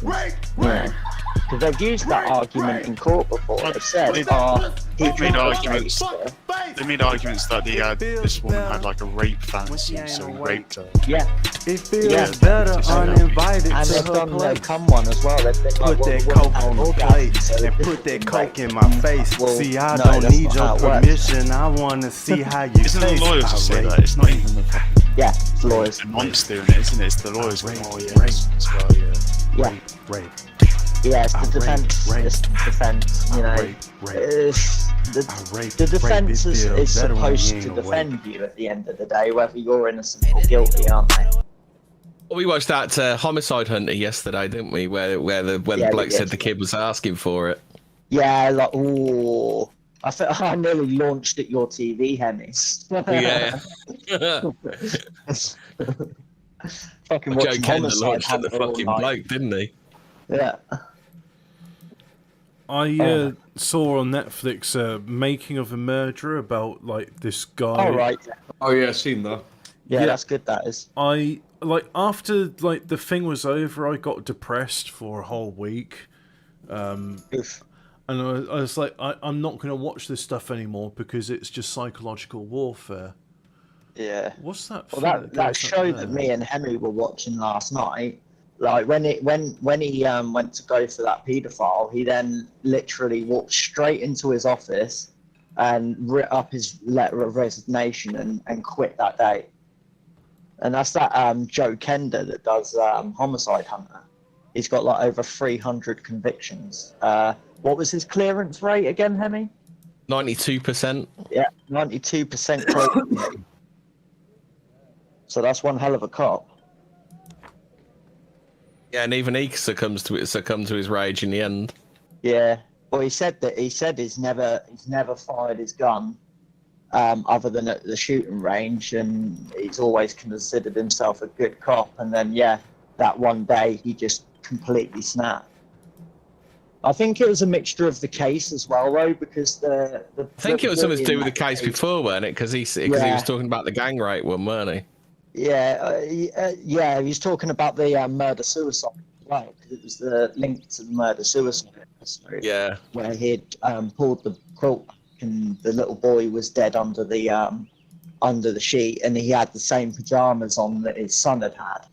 Rape. You know, because they've used that argument in court before. They've said, They- oh, he They've made was arguments. raped. They made arguments that this woman had like a rape fantasy, ain't so he awake. raped her. Yeah, It feels Yeah. better uninvited and to they've her done the place. come one as well. They've been like, Put well, that the woman coke had on an the orgasm, plate so and this put that is coke rape. in my face. Well, See, I no, don't that's need not your how it works. permission. I want to see how you Isn't the taste. lawyers who say that? It's not even the fucking Yeah, it's lawyers. the monks doing it, isn't it? It's the lawyers going, oh yeah, rape. it's well, yeah. Yeah, Rape. yeah, it's the defense. rape. It's the defense. You know, Rape. It's the defense is supposed to defend you at the end of the day, whether you're innocent or guilty, aren't they? We watched that Homicide Hunter yesterday, didn't we? Where the Yeah, bloke we said did. the kid was asking for it. Yeah, like ooh, I nearly launched at your TV, Hennis. Yeah. Fucking Joe watching Kender Homicide launched at the Hunter all fucking night. bloke, didn't he? Yeah. I saw on Netflix Making of a Murderer about like this guy. All right. Oh yeah, I've seen that. Yeah, Yeah. that's good. That is. I like after like the thing was over, I got depressed for a whole week, Oof. and I was like, I'm not going to watch this stuff anymore because it's just psychological warfare. Yeah. What's that? Well, thing that goes show up that there? me and Henry were watching last night, like when he went to go for that paedophile, he then literally walked straight into his office and writ up his letter of resignation and quit that day. And that's that Joe Kender that does Homicide Hunter. He's got like over 300 convictions. What was his clearance rate again, Hemi? 92%. Yeah, 92% clearance rate. So that's one hell of a cop. Yeah, and even he succumbed to his rage in the end. Yeah. Well, he said he's never fired his gun other than at the shooting range, and he's always considered himself a good cop. And then that one day he just completely snapped. I think it was a mixture of the case as well, though, because the I think it was something to do with the case before. before, weren't it? Because he was talking about the gang rape one, weren't he? Yeah, he was talking about the murder-suicide, right? It was the link to the murder-suicide episode. Yeah. Where he'd pulled the quilt and the little boy was dead under the sheet, and he had the same pajamas on that his son had had.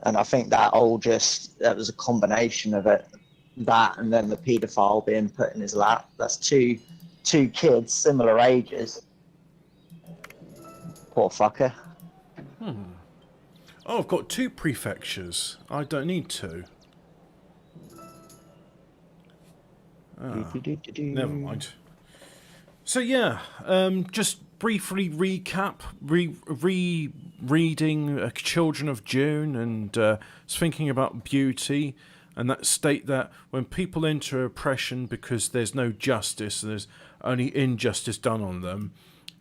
And I think that was a combination of it, that and then the paedophile being put in his lap. That's two kids, similar ages. Poor fucker. Oh, I've got 2 prefectures. I don't need 2. Never mind. So yeah, just briefly recap, reading Children of June, and thinking about beauty, and that state that when people enter oppression because there's no justice, there's only injustice done on them,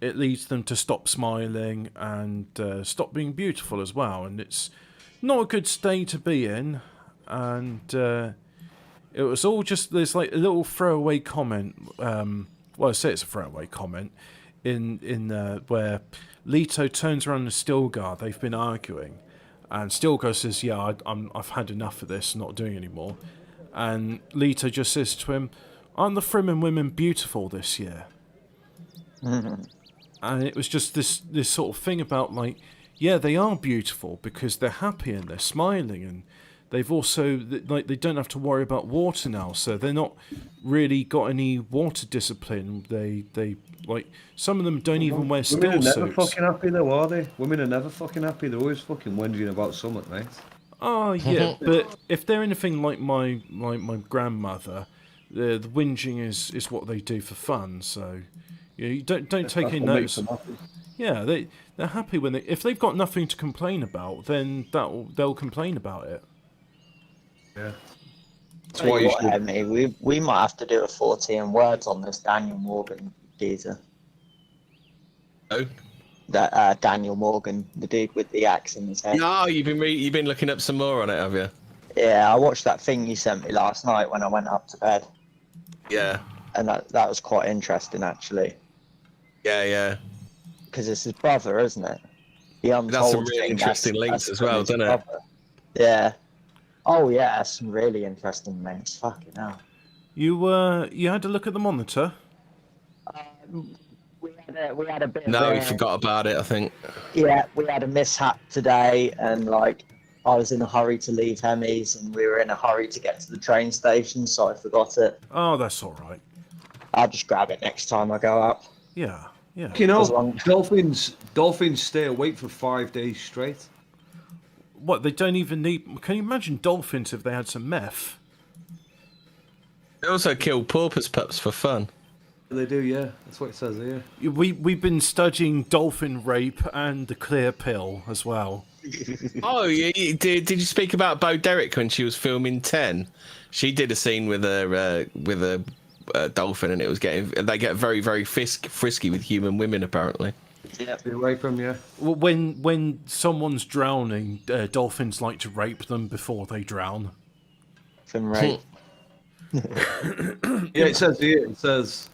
it leads them to stop smiling and stop being beautiful as well, and it's not a good state to be in. And it was all just, there's like a little throwaway comment. Well, I say it's a throwaway comment in where Leto turns around to Stilgar. They've been arguing, and Stilgar says, "Yeah, I've had enough of this. Not doing anymore." And Leto just says to him, "Aren't the Fremen women beautiful this year?" And it was just this sort of thing about like, yeah, they are beautiful because they're happy and they're smiling and they've also like they don't have to worry about water now, so they're not really got any water discipline. They like some of them don't even wear Women still are never suits. fucking happy though, are they? Women are never fucking happy. They're always fucking wondering about something, mate. Oh yeah, but if they're anything like my grandmother, the whinging is what they do for fun. So you don't take any That's notice. what makes them happy. Yeah, they're happy when if they've got nothing to complain about, then they'll complain about it. Yeah. That's Tell why you you what, should. Emmy, we might have to do a 14 words on this Daniel Morgan geezer. Oh. That Daniel Morgan, the dude with the axe in his head. No, you've been looking up some more on it, have you? Yeah, I watched that thing you sent me last night when I went up to bed, Yeah. and that was quite interesting actually, Yeah. because it's his brother, isn't it? The untold That's some really thing, interesting links that's as well, his doesn't it? brother. Yeah. Oh yeah, that's some really interesting links. Fucking hell. You had to look at the monitor. We had a bit. No, of we forgot about it, I think. Yeah, we had a mishap today, and like I was in a hurry to leave Hemi's, and we were in a hurry to get to the train station, so I forgot it. Oh, that's all right. I'll just grab it next time I go up. Yeah. You know, As long- dolphins stay awake for 5 days straight. What, they don't even need... Can you imagine dolphins if they had some meth? They also kill porpoise pups for fun. They do, yeah. That's what it says here. We've been studying dolphin rape and the clear pill as well. Oh, did you speak about Bo Derek when she was filming 10? She did a scene with a dolphin, and they get very, very frisky with human women, apparently. Yeah. They rape them, yeah. When someone's drowning, dolphins like to rape them before they drown. From right. Yeah, it says here. It says.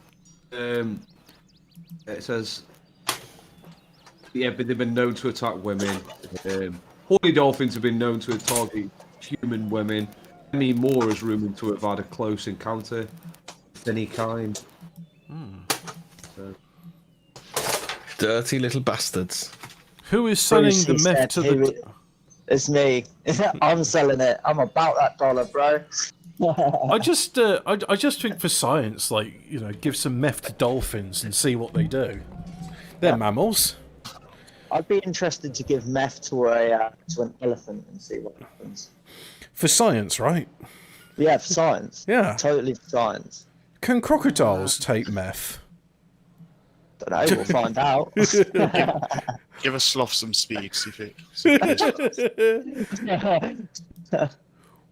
Yeah, but they've been known to attack women. Horny dolphins have been known to target human women. Any more is rumoured to have had a close encounter of any kind. So, Dirty little bastards. Who is selling the Brucey meth said to who- the... It's me. I'm selling it. I'm about that dollar, bro. I just think for science, like, you know, give some meth to dolphins and see what they do. They're mammals. I'd be interested to give meth to an elephant and see what happens. For science, right? Yeah, for science. Yeah. Totally for science. Can crocodiles take meth? Don't know. We'll find out. Give a sloth some speed, see if it.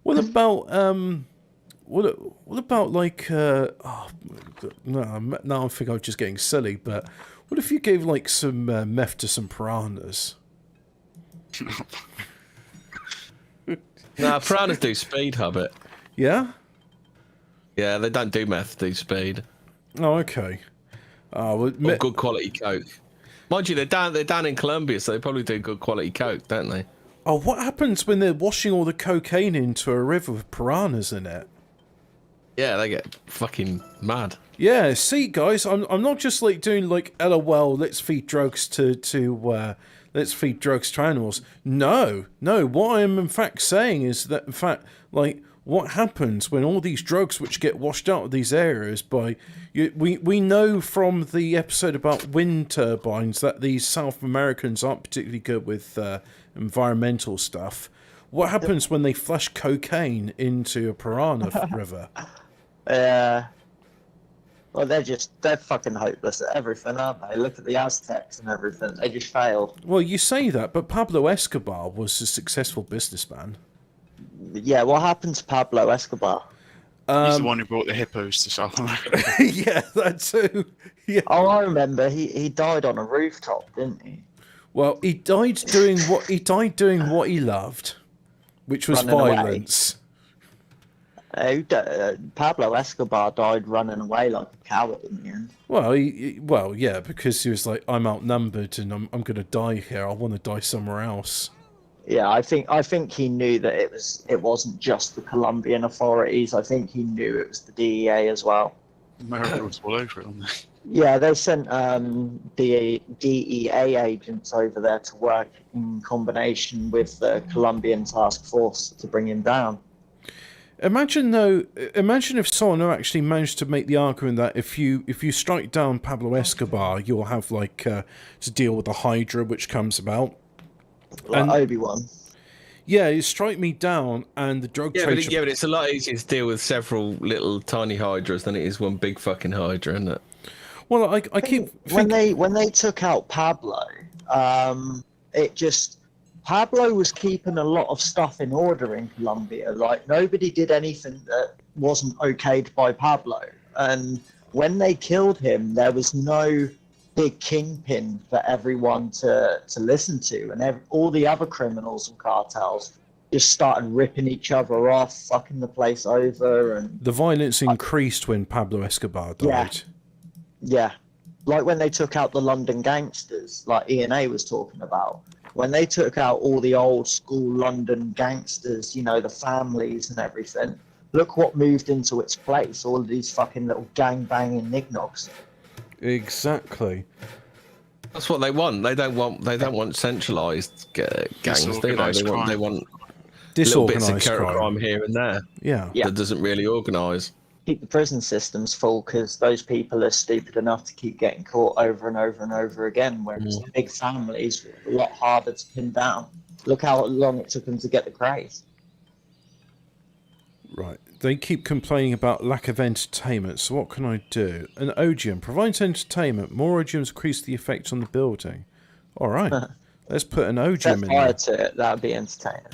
What about what about like oh no, I think I'm just getting silly, but what if you gave like some meth to some piranhas? No, piranhas do speed, Hobbit. Yeah? Yeah, they don't do meth, do speed. Oh, okay. Well, Or good quality coke. Mind you, they're down in Colombia, so they probably do good quality coke, don't they? oh, what happens when they're washing all the cocaine into a river with piranhas in it? Yeah, they get fucking mad. Yeah, see, guys, I'm not just like doing like LOL. Let's feed drugs to let's feed drugs to animals. No. What I am in fact saying is that in fact, like, what happens when all these drugs which get washed out of these areas by we know from the episode about wind turbines that these South Americans aren't particularly good with environmental stuff. What happens when they flush cocaine into a piranha river? Well, they're fucking hopeless at everything, aren't they? Look at the Aztecs and everything. They just failed. Well, you say that, but Pablo Escobar was a successful businessman. Yeah, what happened to Pablo Escobar? He's the one who brought the hippos to South America. Yeah, that too. Yeah. Oh, I remember. He died on a rooftop, didn't he? Well, he died doing what he loved, which was Running away. violence. Pablo Escobar died running away like a coward in the end. Well, yeah, because he was like, I'm outnumbered and I'm going to die here. I want to die somewhere else. Yeah, I think he knew that it wasn't just the Colombian authorities. I think he knew it was the DEA as well. America was all over it, wasn't Yeah, they sent the DEA agents over there to work in combination with the Colombian task force to bring him down. Imagine if someone actually managed to make the argument that if you strike down Pablo Escobar, you'll have like to deal with the Hydra which comes about. Like Obi-Wan. Yeah, you strike me down, and the drug trade. But it's a lot easier to deal with several little tiny hydras than it is one big fucking hydra, isn't it? Well, I keep when they took out Pablo, Pablo was keeping a lot of stuff in order in Colombia. Like nobody did anything that wasn't okayed by Pablo, and when they killed him, there was no big kingpin for everyone to listen to, and all the other criminals and cartels just started ripping each other off, fucking the place over, and the violence increased when Pablo Escobar died. Yeah, like when they took out the London gangsters, like E&A was talking about. When they took out all the old school London gangsters, you know, the families and everything, look what moved into its place, all of these fucking little gang-banging nignogs. Exactly. That's what they want. They don't want centralised gangs, do they? They want little bits of crime here and there. Yeah. That doesn't really organise. Keep the prison systems full because those people are stupid enough to keep getting caught over and over and over again, whereas the big families are a lot harder to pin down. Look how long it took them to get the craze. Right. They keep complaining about lack of entertainment, so what can I do? An ogium provides entertainment. More ogiums increase the effect on the building. All right. Let's put an ogium in there. To it, that would be entertaining.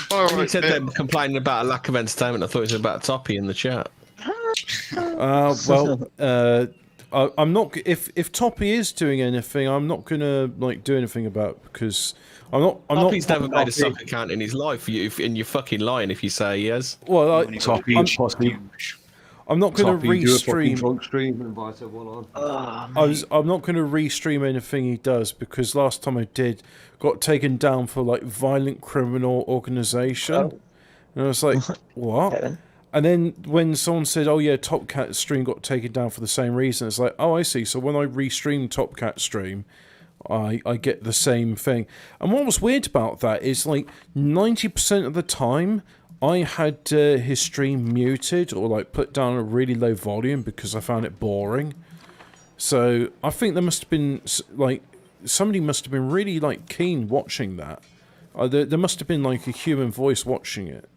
When you said they were complaining about a lack of entertainment, I thought it was about Toppy in the chat. I'm not. If Toppy is doing anything, I'm not gonna do anything about it because Toppy's never made a soccer account in his life. And you're fucking lying if you say he has. Well, I'm not going to restream. Invite everyone on. I'm not going to restream anything he does because last time I did, got taken down for violent criminal organisation, and I was like, what? And then when someone said, "Oh yeah, Top Cat stream got taken down for the same reason," it's like, "Oh, I see." So when I restream Top Cat stream, I get the same thing. And what was weird about that is 90% of the time I had his stream muted or put down a really low volume because I found it boring. So I think there must have been somebody must have been really keen watching that. There must have been a human voice watching it.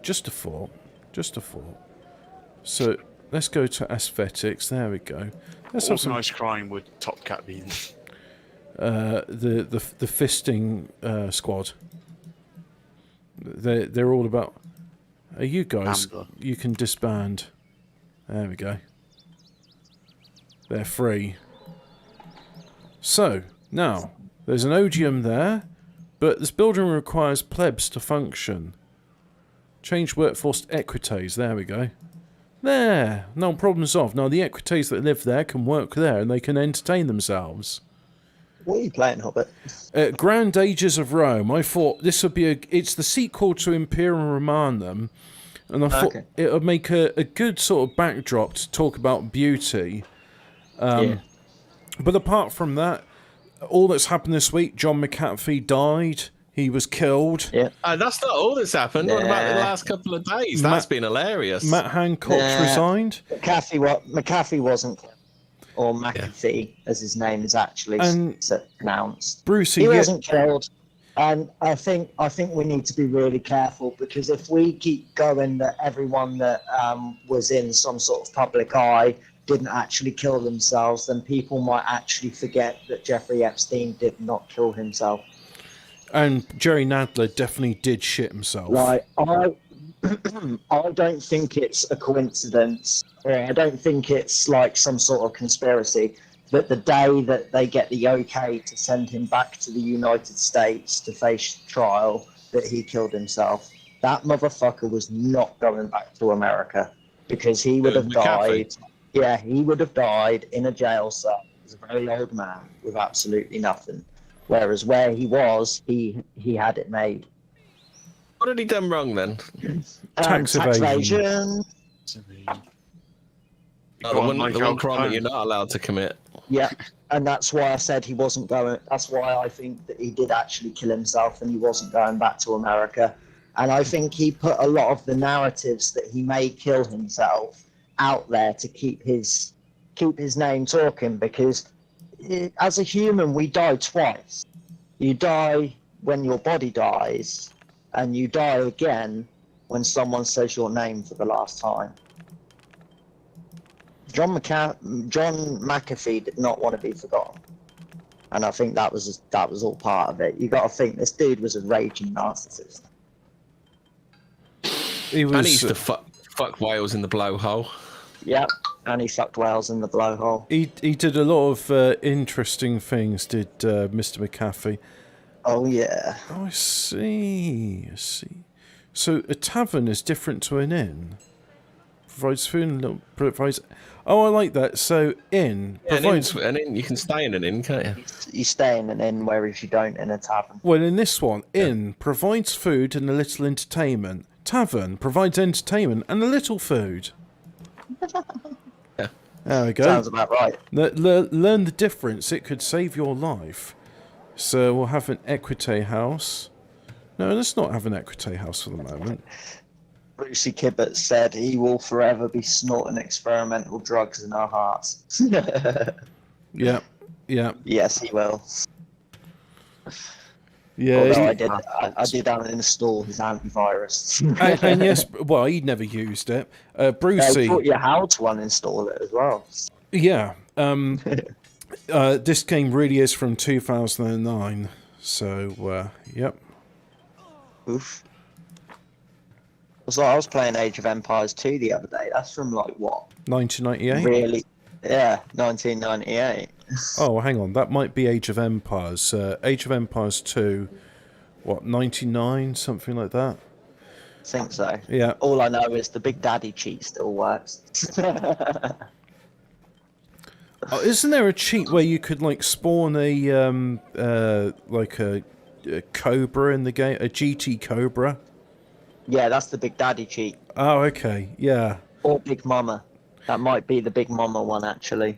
Just a thought. So let's go to aesthetics. There we go. Let's have some organised crime would Top Cat be in. the fisting squad. They're all about. You guys, you can disband. There we go. They're free. So now there's an odium there, but this building requires plebs to function. Change workforce equites. There we go. There. No problem solved. Now the equites that live there can work there and they can entertain themselves. What are you playing, Hobbit? Grand Ages of Rome. I thought this would be it's the sequel to Imperium Romanum, and I thought it would make a good sort of backdrop to talk about beauty. But apart from that, all that's happened this week, John McAfee died. He was killed. Yeah. That's not all that's happened. What about the last couple of days? That's been hilarious. Matt Hancock's resigned. McAfee wasn't killed. Or McAfee, as his name is actually pronounced. Brucey, he wasn't killed. And I think we need to be really careful because if we keep going that everyone that was in some sort of public eye didn't actually kill themselves, then people might actually forget that Jeffrey Epstein did not kill himself. And Jerry Nadler definitely did shit himself. Like, I don't think it's a coincidence, or I don't think it's some sort of conspiracy, that the day that they get the okay to send him back to the United States to face trial, that he killed himself. That motherfucker was not going back to America because he would have died. Yeah, he would have died in a jail cell as a very old man with absolutely nothing. Whereas where he was, he had it made. What had he done wrong then? Tax evasion. Oh, Go on, Mike, the one Al crime that Capone. you're not allowed to commit. Yeah, and that's why I said he wasn't going. That's why I think that he did actually kill himself and he wasn't going back to America. And I think he put a lot of the narratives that he may kill himself out there to keep his name talking, because as a human we die twice. You die when your body dies, and you die again when someone says your name for the last time. John McAfee did not want to be forgotten, and I think that was all part of it. You got to think this dude was a raging narcissist. He And he was. used to fuck whales in the blowhole. Yep, and he sucked whales in the blowhole. He did a lot of interesting things. Did Mr. McAfee? Oh yeah. Oh, I see. I see. So a tavern is different to an inn. Provides food and provides. Oh, I like that. So inn Yeah, provides. an inn, you can stay in an inn, can't you? You stay in an inn, whereas you don't in a tavern. Well, in this one, inn provides food and a little entertainment. Tavern provides entertainment and a little food. Yeah. There we go. Sounds about right. Learn the difference. It could save your life. So we'll have an equite house. No, let's not have an equite house for the moment. Brucey Kibbert said he will forever be snorting experimental drugs in our hearts. Yeah, yeah, Yes, he will. yeah. Although I did uninstall his antivirus. And yes, well, he never used it. I Brucey, taught you how to uninstall it as well. yeah. This game really is from 2009. So, yep. Oof. I was playing Age of Empires 2 the other day. That's from like what? 1998? Really? Yeah, 1998. Oh, hang on. That might be Age of Empires. Age of Empires 2, what, 99? Something like that? I think so. Yeah. All I know is the Big Daddy cheat still works. Oh, isn't there a cheat where you could, like, spawn a Cobra in the game? A GT Cobra? Yeah, that's the Big Daddy cheat. Oh, okay. Yeah. Or Big Mama. That might be the Big Mama one, actually.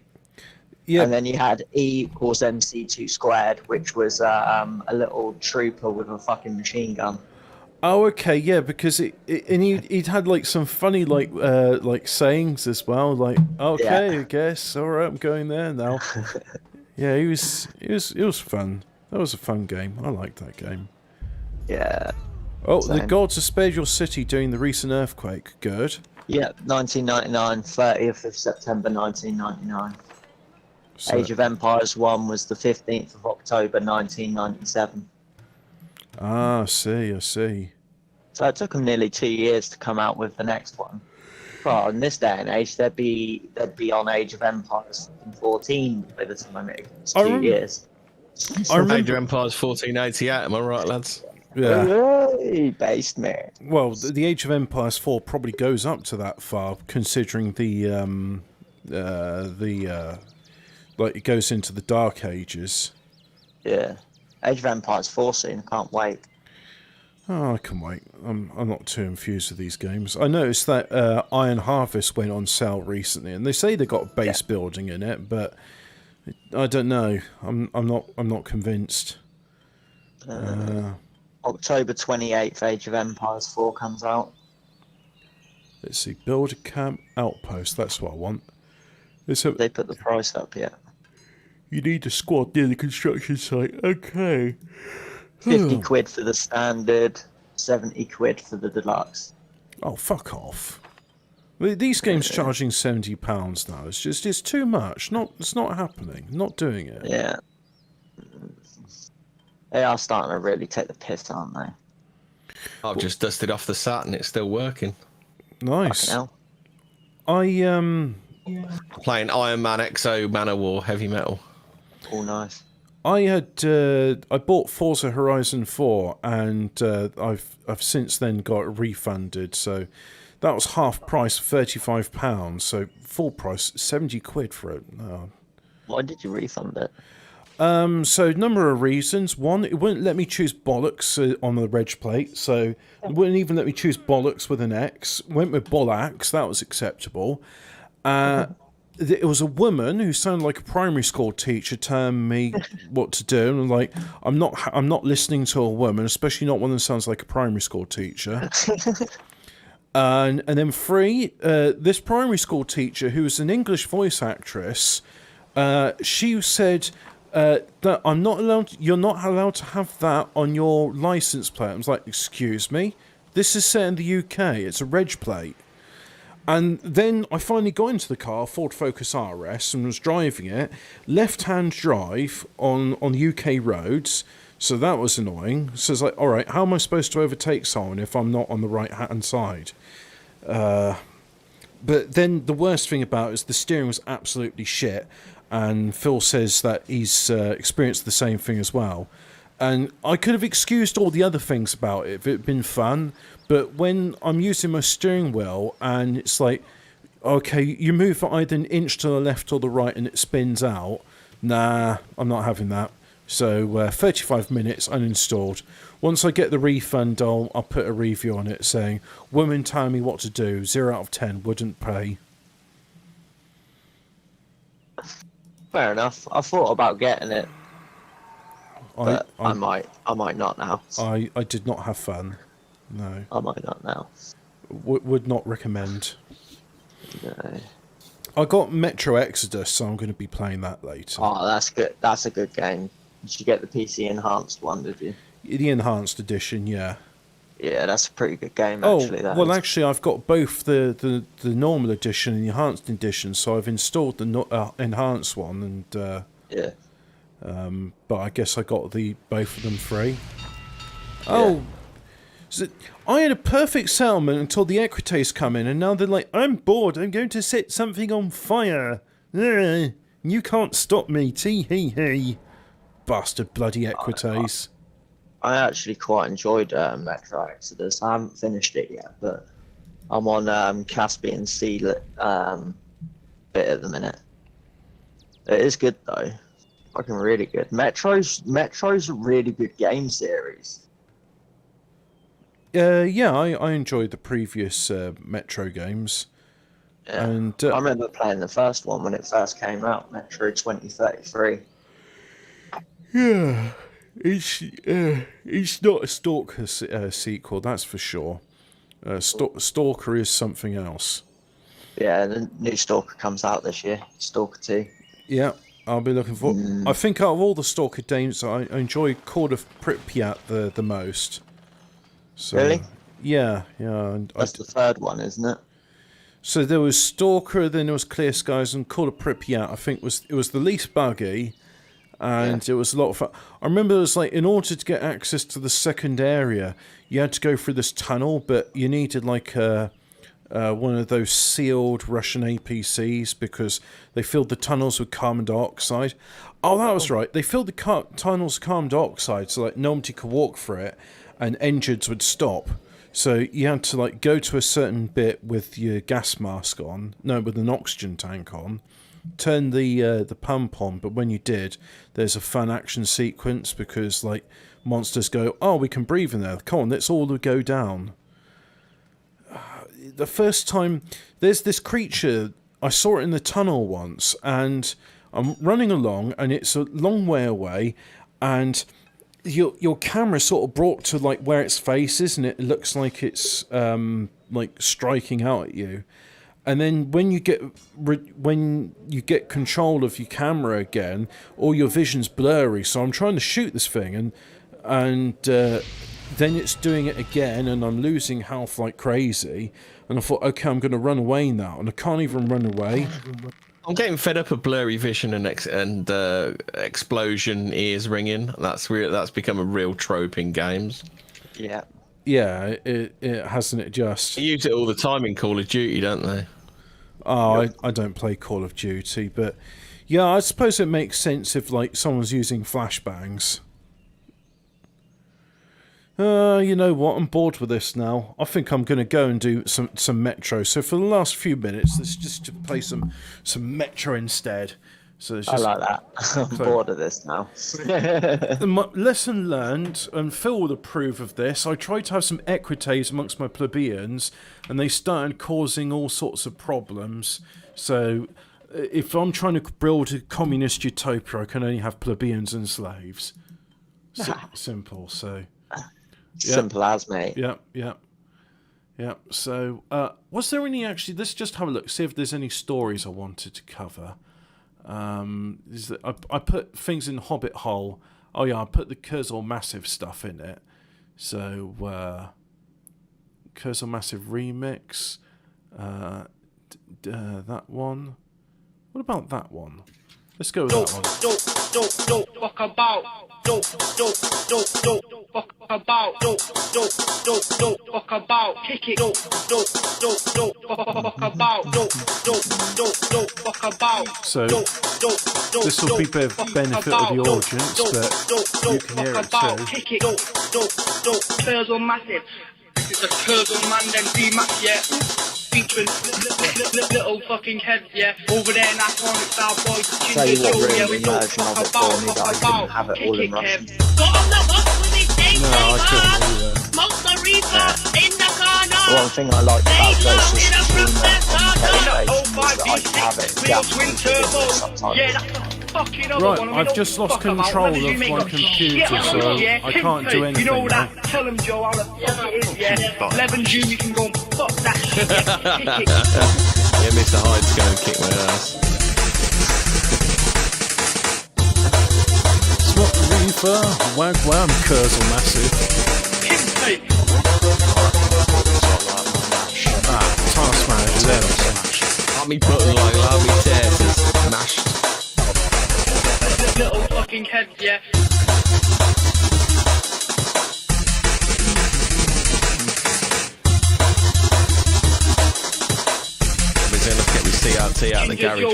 Yeah. And then you had E equals MC2 squared, which was a little trooper with a fucking machine gun. Oh, okay, yeah, because he'd had like some funny like sayings as well, like okay, Yeah. I guess, all right, I'm going there now. Yeah, it was fun. That was a fun game. I liked that game. Yeah. Oh, the Same. gods have spared your city during the recent earthquake. Good. Yeah, 1999, 30th of September 1999. So, Age of Empires 1 was the 15th of October 1997. I see. So it took them nearly 2 years to come out with the next one. Well, in this day and age, they'd be on Age of Empires 14 by the time it was 2 years. I remember. Age of Empires 1488, am I right, lads? Yeah. Hey, based man. Well, the Age of Empires 4 probably goes up to that far, considering like it goes into the Dark Ages. Yeah. Age of Empires 4 soon, can't wait. Oh, I can wait. I'm not too infused with these games. I noticed that Iron Harvest went on sale recently, and they say they got base building in it, but I don't know. I'm not convinced. October 28th, Age of Empires 4 comes out. Let's see. Build a camp outpost. That's what I want. They put the price up yet. You need a squad near the construction site. Okay. 50 quid for the standard, 70 quid for the deluxe. Oh, fuck off. These games charging £70 now. It's too much. It's not happening. Not doing it. Yeah. They are starting to really take the piss, aren't they? I've just dusted off the SAT and it's still working. Nice. Fucking hell. Playing Iron Man, Exo, Manowar, Heavy Metal. All nice. I bought Forza Horizon 4 and I've since then got it refunded, so that was half price, £35, so full price, 70 quid for it. Oh. Why did you refund it? So number of reasons. One, it wouldn't let me choose bollocks on the reg plate, so it wouldn't even let me choose bollocks with an X. Went with bollocks, that was acceptable. it was a woman who sounded like a primary school teacher telling me what to do, and I'm like, I'm not listening to a woman, especially not one that sounds like a primary school teacher. And then 3, this primary school teacher, who was an English voice actress, she said that you're not allowed to have that on your license plate. I was like, excuse me, this is set in the UK. It's a reg plate. And then I finally got into the car, Ford Focus RS, and was driving it, left-hand drive on the UK roads. So that was annoying. So it's like, all right, how am I supposed to overtake someone if I'm not on the right-hand side? But then the worst thing about it is the steering was absolutely shit. And Phil says that he's experienced the same thing as well. And I could have excused all the other things about it if it had been fun. But when I'm using my steering wheel and it's like, okay, you move either an inch to the left or the right and it spins out. Nah, I'm not having that. So 35 minutes uninstalled. Once I get the refund, I'll put a review on it saying, women telling me what to do, 0 out of 10, wouldn't pay. Fair enough. I thought about getting it, but I might not now. I did not have fun. No. I might not now. Would not recommend. No. I got Metro Exodus, so I'm going to be playing that later. Oh, that's good. That's a good game. Did you get the PC enhanced one? Did you? The enhanced edition, yeah. Yeah, that's a pretty good game. Actually, Actually, I've got both the normal edition and the enhanced edition, so I've installed the enhanced one, and yeah. But I guess I got both of them free. Oh, so I had a perfect settlement until the Equites come in, and now they're like, I'm bored. I'm going to set something on fire. You can't stop me. Tee hee hee. Bastard bloody Equites. I actually quite enjoyed Metro Exodus. I haven't finished it yet, but I'm on Caspian Sea bit at the minute. It is good though, fucking really good. Metro's a really good game series. Yeah, I enjoyed the previous Metro games. Yeah. And I remember playing the first one when it first came out, Metro 2033. Yeah, it's not a Stalker sequel, that's for sure. Stalker is something else. Yeah, the new Stalker comes out this year, Stalker 2. Yeah, I'll be looking for. I think out of all the Stalker games, I enjoy Court of Pripyat the most. So, Really? Yeah. And that's the third one, isn't it? So there was Stalker, then there was Clear Skies, and Court of Pripyat. I think it was the least buggy. And it was a lot of fun. I remember it was like, in order to get access to the second area, you had to go through this tunnel, but you needed like one of those sealed Russian APCs because they filled the tunnels with carbon dioxide. Oh, that was right. They filled the tunnels with carbon dioxide so like nobody could walk through it and engines would stop. So you had to like go to a certain bit with your gas mask on, with an oxygen tank on, turn the pump on, but when you did, there's a fun action sequence because like monsters go, oh, we can breathe in there, come on, let's all go down. The first time, there's this creature, I saw it in the tunnel once, and I'm running along, and it's a long way away, and your camera sort of brought to like where its face is, and it looks like it's like striking out at you. And then when you get control of your camera again, all your vision's blurry. So I'm trying to shoot this thing, and then it's doing it again, and I'm losing health like crazy. And I thought, okay, I'm going to run away now, and I can't even run away. I'm getting fed up of blurry vision and explosion ears ringing. That's become a real trope in games. Yeah. Yeah, it hasn't it just. They use it all the time in Call of Duty, don't they? Oh, I don't play Call of Duty, but yeah, I suppose it makes sense if like someone's using flashbangs. You know what? I'm bored with this now. I think I'm going to go and do some Metro. So for the last few minutes, let's just play some Metro instead. So it's just, I like that. I'm bored of this now. Lesson learned, and Phil would approve of this. I tried to have some equites amongst my plebeians, and they started causing all sorts of problems. So if I'm trying to build a communist utopia, I can only have plebeians and slaves. Simple. So. Simple as, mate. Yeah. So, was there any actually? Let's just have a look. See if there's any stories I wanted to cover. I put things in Hobbit Hole. Oh yeah, I put the Curzon Massive stuff in it. So, Curzon Massive remix. That one. What about that one? Let's go with that one. Don't fuck about. Don't fuck about. Don't fuck about. Kick it. Don't fuck about. Don't fuck about. So this will be benefit of the audience, but you can hear it too. Kick it. Don't Curzon Massive. It's a Curzon man, then D-Max, yeah. Featuring little fucking heads, yeah. Over there in Iconic Style Boys. Tell you what, ruined the immersion of it for me that I couldn't have it all in Russian. No, I couldn't either. The one thing I like about Ghost is the that I can have it in Japanese sometimes. Right, I've just lost control of my computer, so I can't do anything. You know that? Tell him, Joe, how the fuck it is, yeah. 11 June, you can go and fuck that shit. Yeah, Mr. Hyde's going to kick my ass. Swap the reefer, wag wham, Curzon Massive. Task manager, there we go. Let me put like love me taters mashed. Little fucking head, yeah. We're going to get me CRT out of the garage. I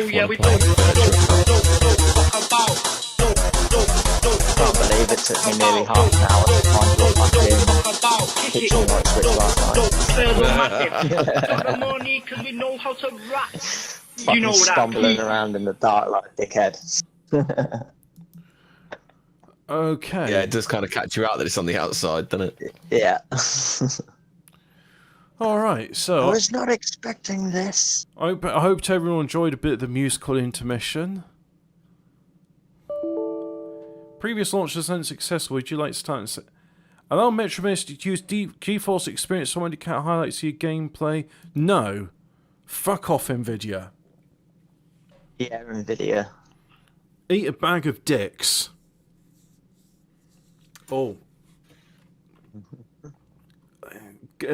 can't believe it took me nearly half an hour to find your fucking kitchen light switch last night. Fucking stumbling around in the dark like a dickhead. Okay. Yeah, it does kind of catch you out that it's on the outside, doesn't it? Yeah. All right, so I was not expecting this. I hope everyone enjoyed a bit of the musical intermission. Previous launch was unsuccessful. Would you like to start and say, allow Metrominster to use GeForce Experience to indicate highlights of your gameplay? No. Fuck off, Nvidia. Yeah, Nvidia. Eat a bag of dicks. Oh.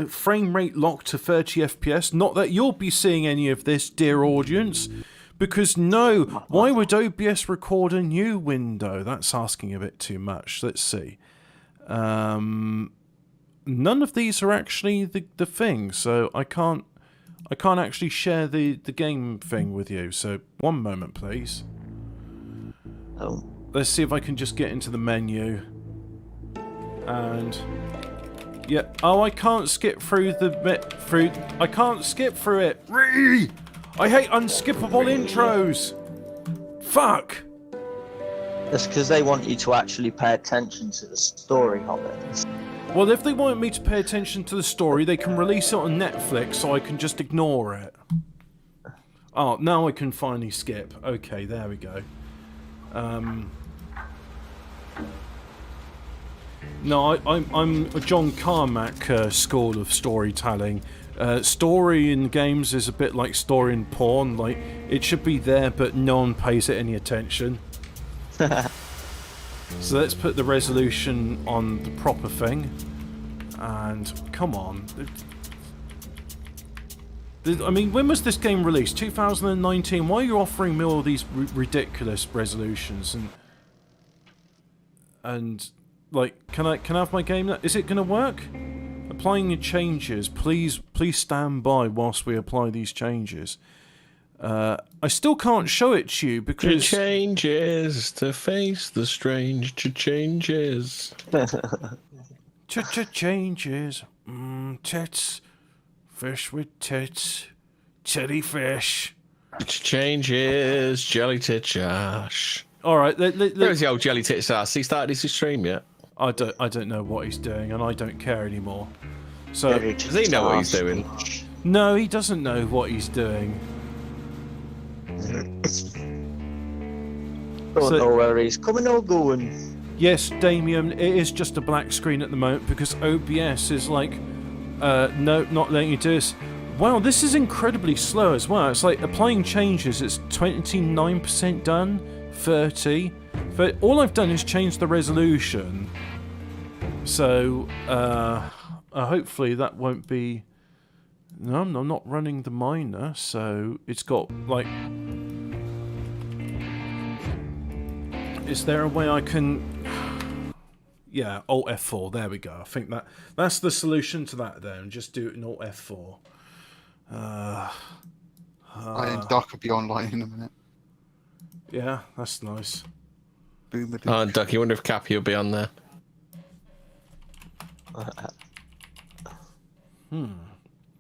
Frame rate locked to 30 FPS. Not that you'll be seeing any of this, dear audience. Because no, why would OBS record a new window? That's asking a bit too much. Let's see. None of these are actually the thing, so I can't actually share the game thing with you. So one moment, please. Oh. Let's see if I can just get into the menu. And yeah, oh, I can't skip through I can't skip through it. I hate unskippable intros. Fuck. That's because they want you to actually pay attention to the story of it. Well, if they want me to pay attention to the story, they can release it on Netflix, so I can just ignore it. Oh, now I can finally skip. Okay, there we go. No, I'm a John Carmack school of storytelling. Story in games is a bit like story in porn. Like, it should be there, but no one pays it any attention. So let's put the resolution on the proper thing. And come on. I mean, when was this game released? 2019. Why are you offering me all these ridiculous resolutions? And like, can I have my game? Is it going to work? Applying your changes. Please stand by whilst we apply these changes. I still can't show it to you because changes to face the strange changes. Changes. Tits. Fish with tits. Titty fish. Changes. Jelly tit Josh. All right. There's the old jelly tit Josh. He started his stream yet? I don't know what he's doing, and I don't care anymore. So does he know what he's doing? No, he doesn't know what he's doing. Don't know where he's coming or going. Yes, Damien, it is just a black screen at the moment because OBS is like, no, not letting you do this. Wow, this is incredibly slow as well. It's like applying changes, it's 29% done, 30. But all I've done is change the resolution. So, hopefully that won't be... No, I'm not running the miner, so it's got, like... Is there a way I can... Yeah, Alt F4, there we go. I think that's the solution to that then. Just do it in Alt F4. I and Doc will be online in a minute. Yeah, that's nice. Boom. Oh, Ducky, I wonder if Cappy will be on there.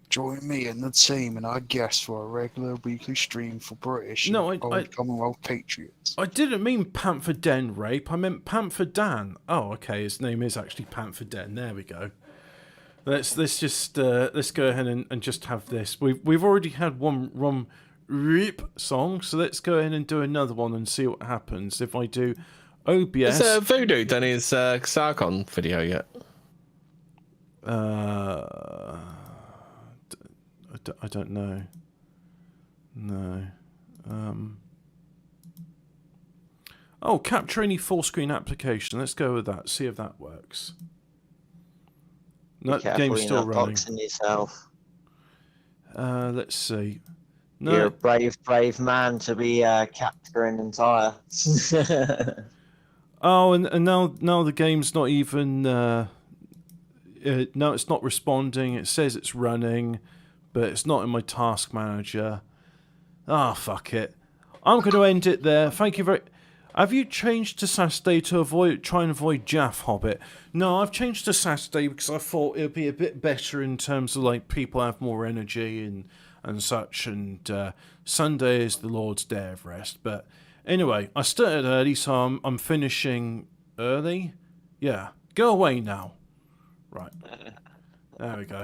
Join me and the team and our guests for a regular weekly stream for British No, and old Commonwealth patriots. I didn't mean Panther Den Rape. I meant Panther Dan. Oh, okay. His name is actually Panther Den. There we go. Let's just let's go ahead and just have this. We've already had one rip song, so let's go ahead and do another one and see what happens if I do OBS. Has Voodoo done his Sarkon video yet? I don't know. No. Oh, capture any full screen application. Let's go with that. See if that works. No, the game's still running. Yourself. Let's see. No. You're a brave man to be capturing entire. Oh, and now the game's not even. No, it's not responding. It says it's running, but it's not in my task manager. Ah, fuck it. I'm going to end it there. Thank you very... Have you changed to Saturday to try and avoid Jaff Hobbit? No, I've changed to Saturday because I thought it would be a bit better in terms of like people have more energy and such. And Sunday is the Lord's Day of Rest. But anyway, I started early, so I'm finishing early. Yeah, go away now. Right. There we go.